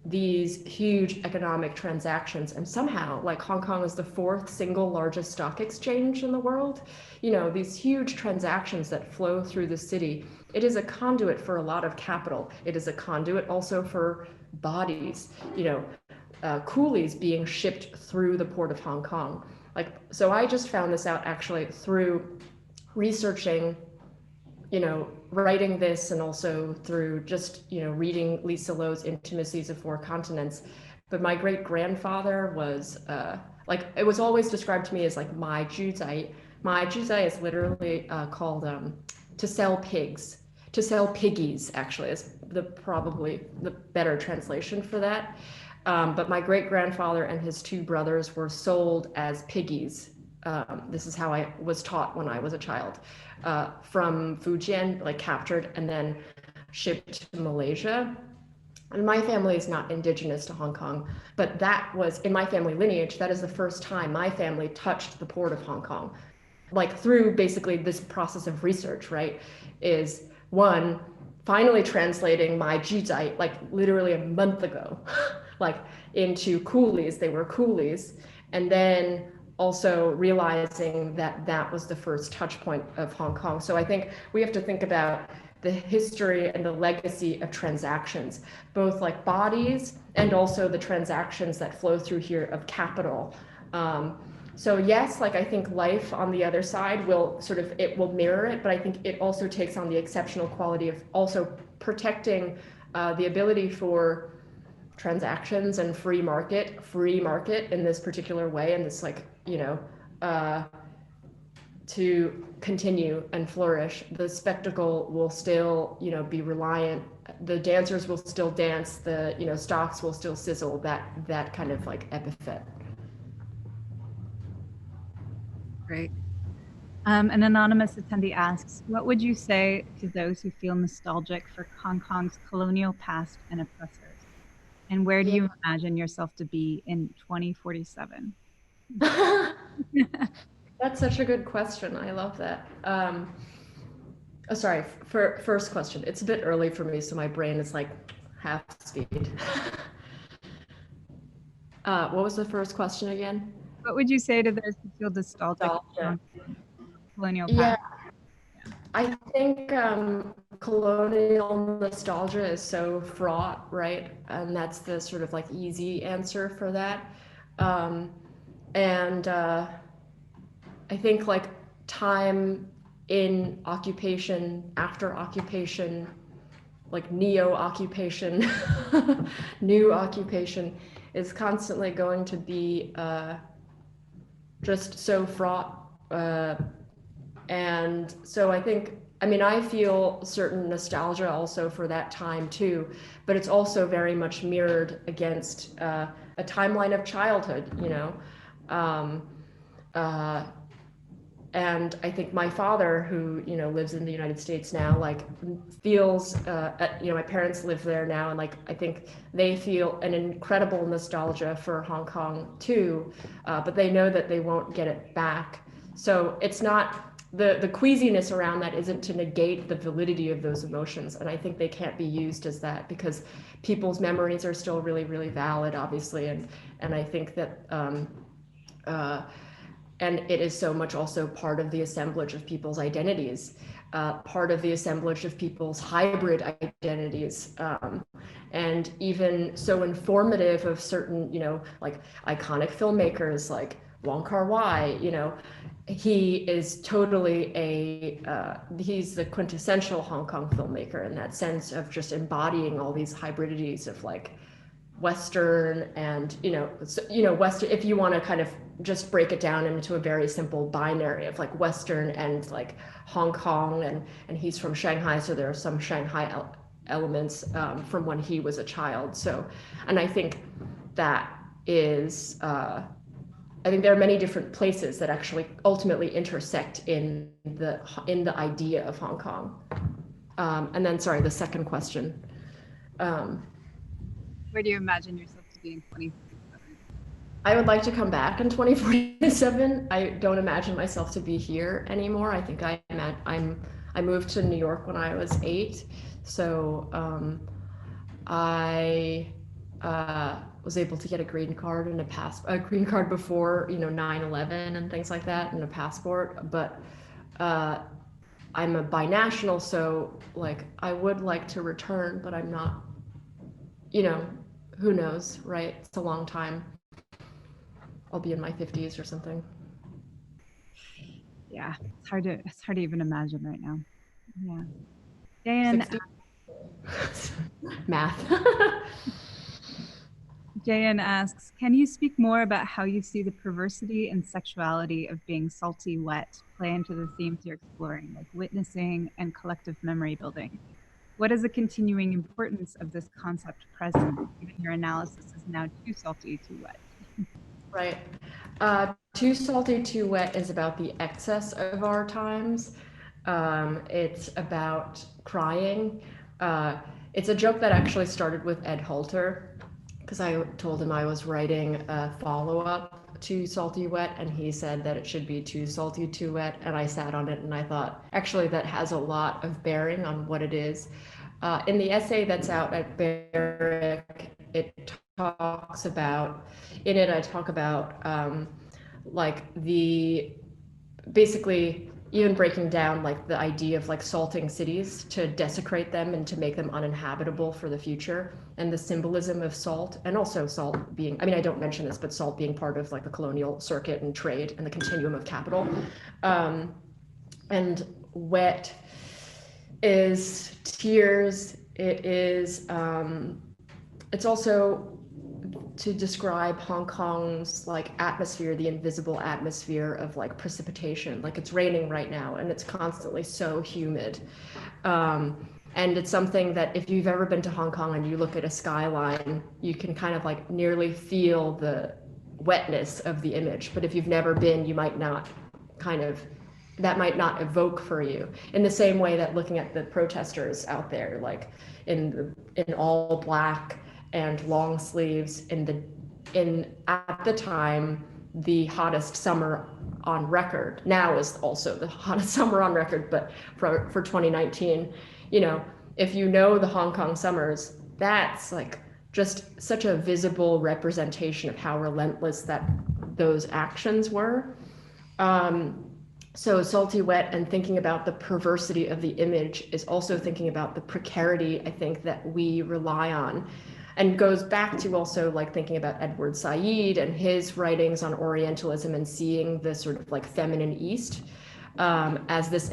these huge economic transactions, and somehow like Hong Kong is the fourth single largest stock exchange in the world, these huge transactions that flow through the city, it is a conduit for a lot of capital. It is a conduit also for bodies, coolies being shipped through the port of Hong Kong. So I just found this out actually through researching, writing this, and also through just, reading Lisa Lowe's Intimacies of Four Continents. But my great grandfather was, it was always described to me as like my juzai. My juzai is literally called to sell pigs. To sell piggies, actually, is probably the better translation for that. But my great grandfather and his two brothers were sold as piggies. This is how I was taught when I was a child, from Fujian, like captured and then shipped to Malaysia. And my family is not indigenous to Hong Kong, but that was in my family lineage. That is the first time my family touched the port of Hong Kong, like through basically this process of research, right? Is one, finally translating my juzai, like literally a month ago, like into coolies. They were coolies. And then also realizing that that was the first touch point of Hong Kong. So I think we have to think about the history and the legacy of transactions, both like bodies and also the transactions that flow through here of capital. So yes, like I think life on the other side will it will mirror it, but I think it also takes on the exceptional quality of also protecting the ability for transactions and free market in this particular way, and this like, to continue and flourish. The spectacle will still, be reliant. The dancers will still dance. The, stocks will still sizzle. That kind of like epithet. Great. An anonymous attendee asks, what would you say to those who feel nostalgic for Hong Kong's colonial past and oppressors? And where do you imagine yourself to be in 2047? That's such a good question. I love that. Sorry, for first question. It's a bit early for me, so my brain is like half speed. What was the first question again? What would you say to those who feel nostalgic for colonial past? Yeah. I think colonial nostalgia is so fraught, right? And that's the sort of like easy answer for that. And I think like time in occupation, after occupation, like neo-occupation, new occupation, is constantly going to be just so fraught. And so I think, I feel certain nostalgia also for that time too, but it's also very much mirrored against a timeline of childhood, uh, and I think my father, who, you know, lives in the United States now, like feels, you know, my parents live there now, and like I think they feel an incredible nostalgia for Hong Kong too, but they know that they won't get it back. So it's not, the queasiness around that isn't to negate the validity of those emotions, and I think they can't be used as that, because people's memories are still really, really valid, obviously, and I think that. And it is so much also part of the assemblage of people's identities, part of the assemblage of people's hybrid identities, and even so informative of certain, you know, like iconic filmmakers like Wong Kar-wai. You know, he is totally he's the quintessential Hong Kong filmmaker in that sense of just embodying all these hybridities of like Western and, you know, Western, if you want to kind of just break it down into a very simple binary of like Western and like Hong Kong, and he's from Shanghai, so there are some Shanghai elements from when he was a child. So, and I think that is, I think there are many different places that actually ultimately intersect in the idea of Hong Kong. And then, sorry, the second question. Where do you imagine yourself to be in 2047? I would like to come back in 2047. I don't imagine myself to be here anymore. I think I moved to New York when I was 8. So I was able to get a green card and a green card before, you know, 9/11 and things like that, and a passport. But I'm a binational, so like I would like to return, but I'm not, you know, who knows, right? It's a long time. I'll be in my 50s or something. Yeah, it's hard to even imagine right now. Yeah. Jan, 60? Math. Jan asks, can you speak more about how you see the perversity and sexuality of being salty wet play into the themes you're exploring, like witnessing and collective memory building? What is the continuing importance of this concept present, given your analysis is now too salty, too wet? Right. Too salty, too wet is about the excess of our times. It's about crying. It's a joke that actually started with Ed Halter, because I told him I was writing a follow-up to Salty Wet, and he said that it should be Too Salty, Too Wet, and I sat on it and I thought, actually, that has a lot of bearing on what it is. In the essay that's out at Barrick, it talks about, in it I talk about like the, basically even breaking down like the idea of like salting cities to desecrate them and to make them uninhabitable for the future, and the symbolism of salt, and also salt being, I mean, I don't mention this, but salt being part of like the colonial circuit and trade and the continuum of capital. And wet is tears. It is, it's also to describe Hong Kong's like atmosphere, the invisible atmosphere of like precipitation. Like it's raining right now and it's constantly so humid. And it's something that if you've ever been to Hong Kong and you look at a skyline, you can kind of like nearly feel the wetness of the image. But if you've never been, you might not kind of, that might not evoke for you, in the same way that looking at the protesters out there, like in all black and long sleeves in at the time the hottest summer on record. Now is also the hottest summer on record, but for 2019, you know, if you know the Hong Kong summers, that's like just such a visible representation of how relentless that those actions were. So Salty Wet and thinking about the perversity of the image is also thinking about the precarity, I think, that we rely on, and goes back to also like thinking about Edward Said and his writings on Orientalism and seeing the sort of like feminine East as this,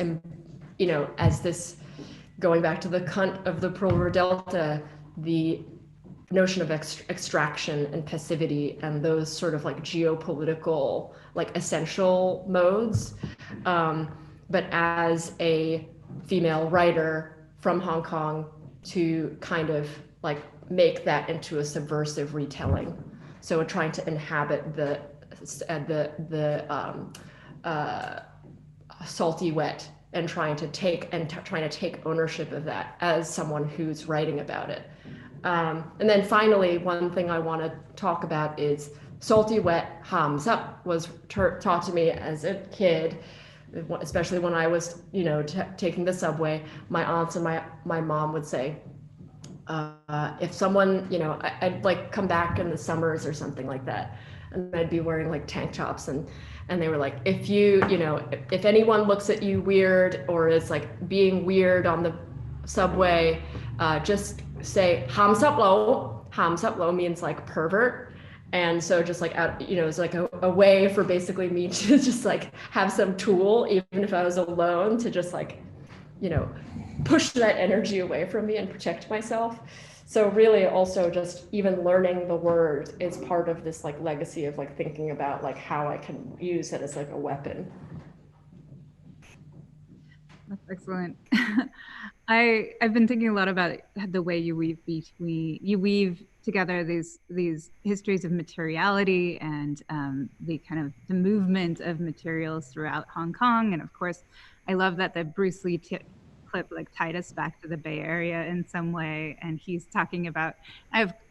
you know, as this, going back to the cunt of the Pearl River Delta, the notion of extraction and passivity and those sort of like geopolitical, like essential modes. But as a female writer from Hong Kong, to kind of like make that into a subversive retelling. So trying to inhabit the salty wet, and trying to take ownership of that as someone who's writing about it. And then finally, one thing I want to talk about is salty wet hams up was taught to me as a kid, especially when I was, taking the subway. My aunts and my mom would say, if someone, I'd like come back in the summers or something like that, and I'd be wearing like tank tops, and they were like, if anyone looks at you weird or is like being weird on the subway, just say hams up low. Hams up low means like pervert. And so just like, it's like a way for basically me to just like have some tool, even if I was alone, to just like, push that energy away from me and protect myself. So really also just even learning the word is part of this like legacy of like thinking about like how I can use it as like a weapon. That's excellent. I've been thinking a lot about the way you weave together these histories of materiality and the kind of the movement of materials throughout Hong Kong. And of course, I love that the Bruce Lee clip like tied us back to the Bay Area in some way. And he's talking about,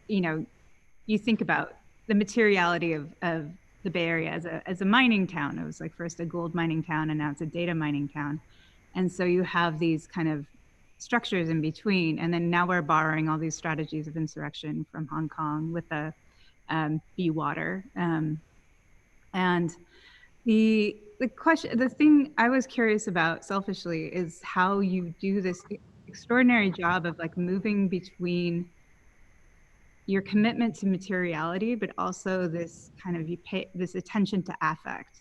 you think about the materiality of the Bay Area as a mining town. It was like first a gold mining town, and now it's a data mining town. And so you have these kind of structures in between. And then now we're borrowing all these strategies of insurrection from Hong Kong with the Be Water. And the thing I was curious about selfishly is how you do this extraordinary job of like moving between your commitment to materiality, but also this kind of, this attention to affect.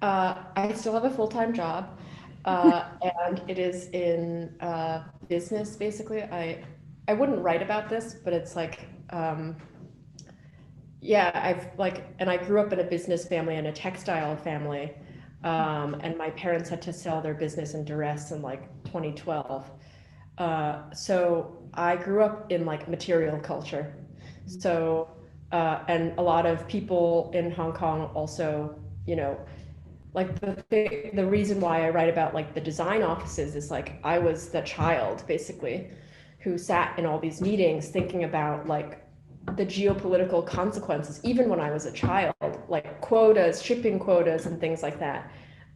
I still have a full-time job, and it is in business, basically. I wouldn't write about this, but it's like, and I grew up in a business family and a textile family, and my parents had to sell their business in duress in like 2012. So I grew up in like material culture. So, and a lot of people in Hong Kong also, like the reason why I write about like the design offices is like I was the child basically who sat in all these meetings thinking about like the geopolitical consequences, even when I was a child, like quotas, shipping quotas and things like that.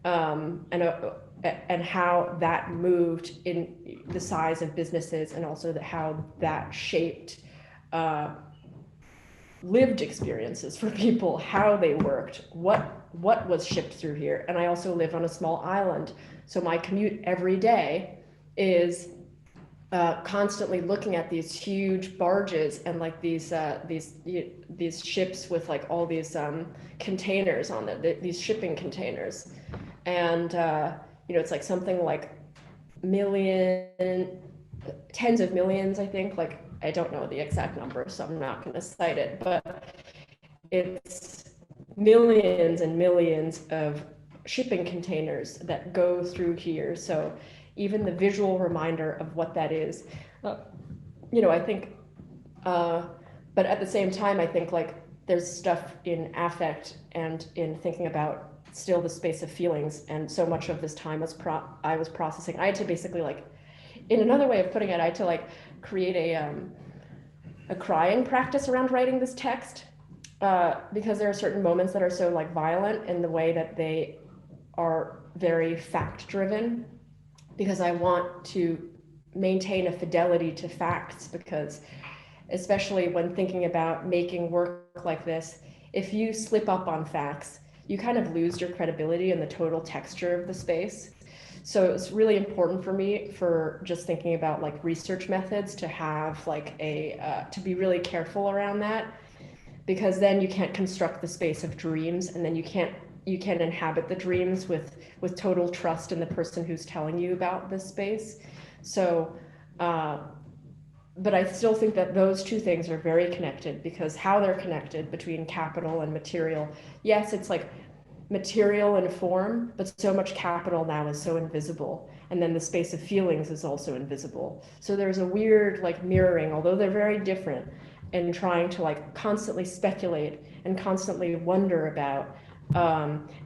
And how that moved in the size of businesses, and also how that shaped lived experiences for people, how they worked, what was shipped through here. And I also live on a small island, so my commute every day is constantly looking at these huge barges and like these ships with like all these containers on them, these shipping containers. And it's like something like tens of millions, I think. Like, I don't know the exact number, so I'm not going to cite it, but it's millions and millions of shipping containers that go through here. So even the visual reminder of what that is, I think, but at the same time, I think like there's stuff in affect and in thinking about still the space of feelings. And so much of this time I was processing. I had to basically like, in another way of putting it, I had to like create a crying practice around writing this text, because there are certain moments that are so like violent in the way that they are very fact driven, because I want to maintain a fidelity to facts, because especially when thinking about making work like this, if you slip up on facts, you kind of lose your credibility and the total texture of the space. So it's really important for me, for just thinking about like research methods, to have like to be really careful around that, because then you can't construct the space of dreams, and then you can't inhabit the dreams with total trust in the person who's telling you about this space. So, but I still think that those two things are very connected, because how they're connected between capital and material. Yes, it's like material and form, but so much capital now is so invisible. And then the space of feelings is also invisible. So there's a weird like mirroring, although they're very different. and trying to like constantly speculate and constantly wonder about,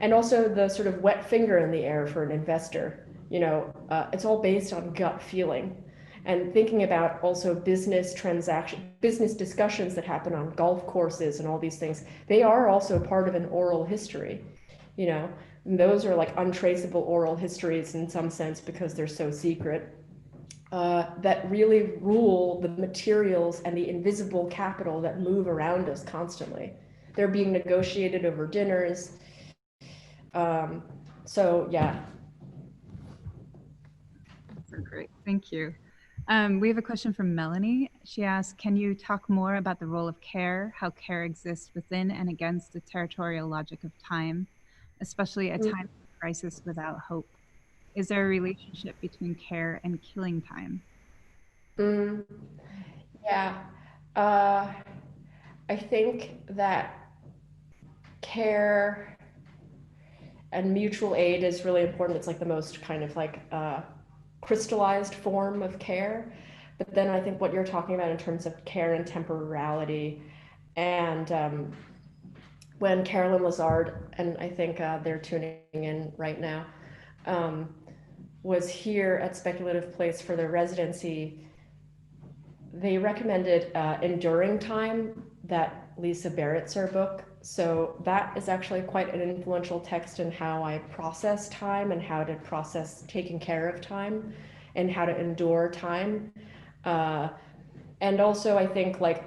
and also the sort of wet finger in the air for an investor. It's all based on gut feeling. And thinking about also business discussions that happen on golf courses and all these things, they are also part of an oral history. And those are like untraceable oral histories in some sense because they're so secret. That really rule the materials and the invisible capital that move around us constantly. They're being negotiated over dinners. So yeah. So great, thank you. We have a question from Melanie. She asks, can you talk more about the role of care, how care exists within and against the territorial logic of time, especially a time of crisis without hope? Is there a relationship between care and killing time? Yeah. I think that care and mutual aid is really important. It's like the most kind of like crystallized form of care. But then I think what you're talking about in terms of care and temporality, and when Carolyn Lazard, and I think they're tuning in right now, was here at Speculative Place for their residency, they recommended Enduring Time, that Lisa Barretzer book. So that is actually quite an influential text in how I process time and how to process taking care of time and how to endure time. And also I think like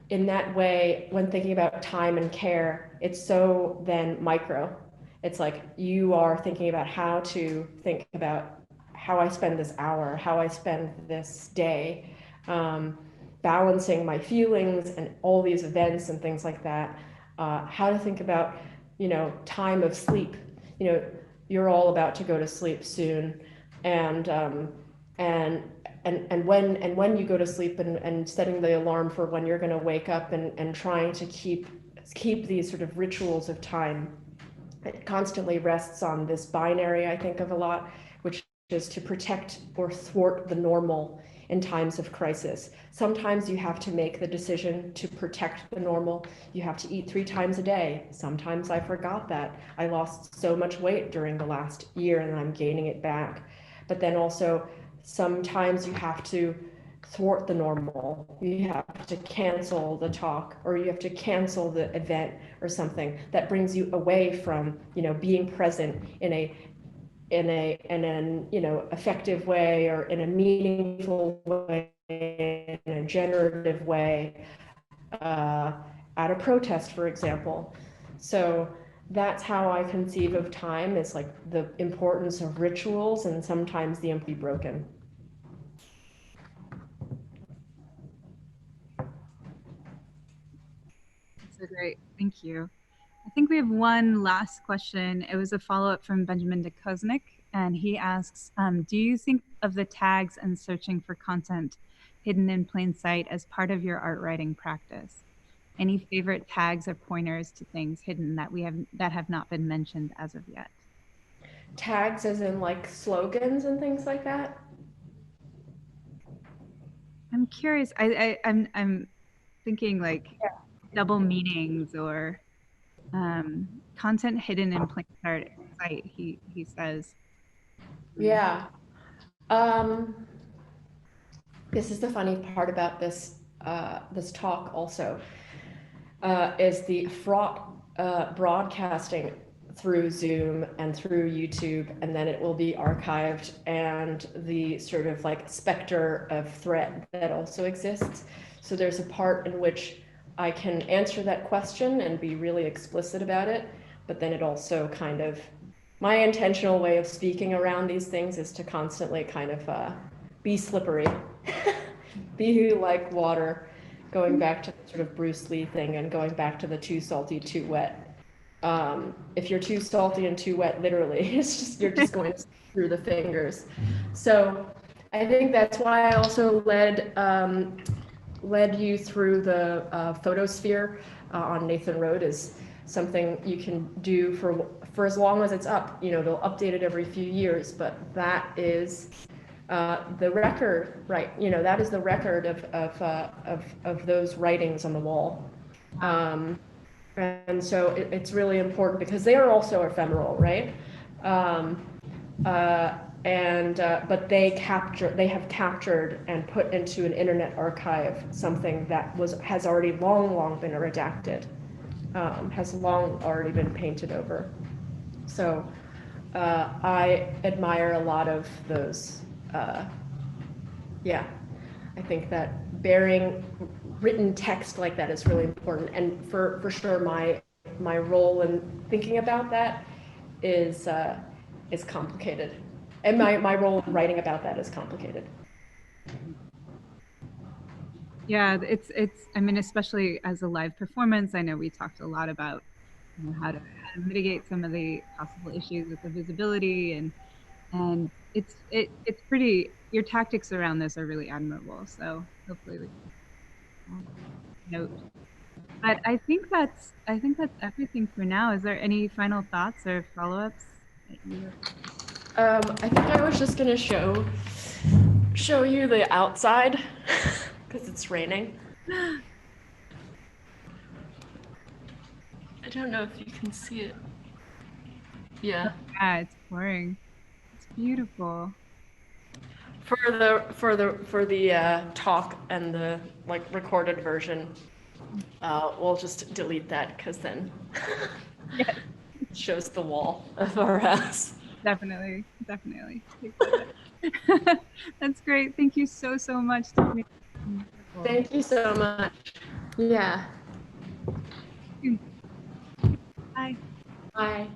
in that way, when thinking about time and care, it's so then micro. It's like you are thinking about how to think about how I spend this hour, how I spend this day, balancing my feelings and all these events and things like that. How to think about, time of sleep. You're all about to go to sleep soon, and when you go to sleep and setting the alarm for when you're going to wake up and trying to keep these sort of rituals of time. It constantly rests on this binary, I think of a lot, which is to protect or thwart the normal in times of crisis. Sometimes you have to make the decision to protect the normal. You have to eat 3 times a day. Sometimes I forgot that. I lost so much weight during the last year and I'm gaining it back. But then also sometimes you have to thwart the normal. You have to cancel the talk, or you have to cancel the event or something that brings you away from, being present in an effective way or in a meaningful way, in a generative way, at a protest, for example. So that's how I conceive of time, is like the importance of rituals and sometimes the empty broken. So great, thank you. I think we have one last question. It was a follow-up from Benjamin de Koznik, and he asks, do you think of the tags and searching for content hidden in plain sight as part of your art writing practice? Any favorite tags or pointers to things hidden that have not been mentioned as of yet? Tags as in like slogans and things like that? I'm curious. I'm thinking like double meanings or content hidden in plain sight. He says. Yeah. This is the funny part about this this talk also, is the fraught broadcasting through Zoom and through YouTube, and then it will be archived, and the sort of like specter of threat that also exists. So there's a part in which I can answer that question and be really explicit about it, but then it also kind of, my intentional way of speaking around these things is to constantly kind of be slippery, be like water, going back to the sort of Bruce Lee thing and going back to the too salty, too wet. If you're too salty and too wet, literally, it's just, you're just going through the fingers. So I think that's why I also led you through the photosphere on Nathan Road, is something you can do for as long as it's up. They'll update it every few years, but that is the record, right? You know, that is the record of those writings on the wall. And so it's really important because they are also ephemeral, right? But they have captured and put into an internet archive something that has already long been redacted, has long already been painted over. So I admire a lot of those. Yeah, I think that bearing written text like that is really important, and for sure my role in thinking about that is complicated, and my role in writing about that is complicated. Yeah, it's I mean, especially as a live performance, I know we talked a lot about, you know, how to mitigate some of the possible issues with the visibility, and it's pretty, your tactics around this are really admirable. So hopefully we can note. But I think that's everything for now. Is there any final thoughts or follow-ups that you I think I was just gonna show you the outside because it's raining. I don't know if you can see it. Yeah. Yeah, it's pouring. It's beautiful. For the talk and the like recorded version, we'll just delete that because then Yes, it shows the wall of our house. definitely. That's great. Thank you so much, Tiffany. Wonderful. Thank you so much. Yeah. Bye. Bye.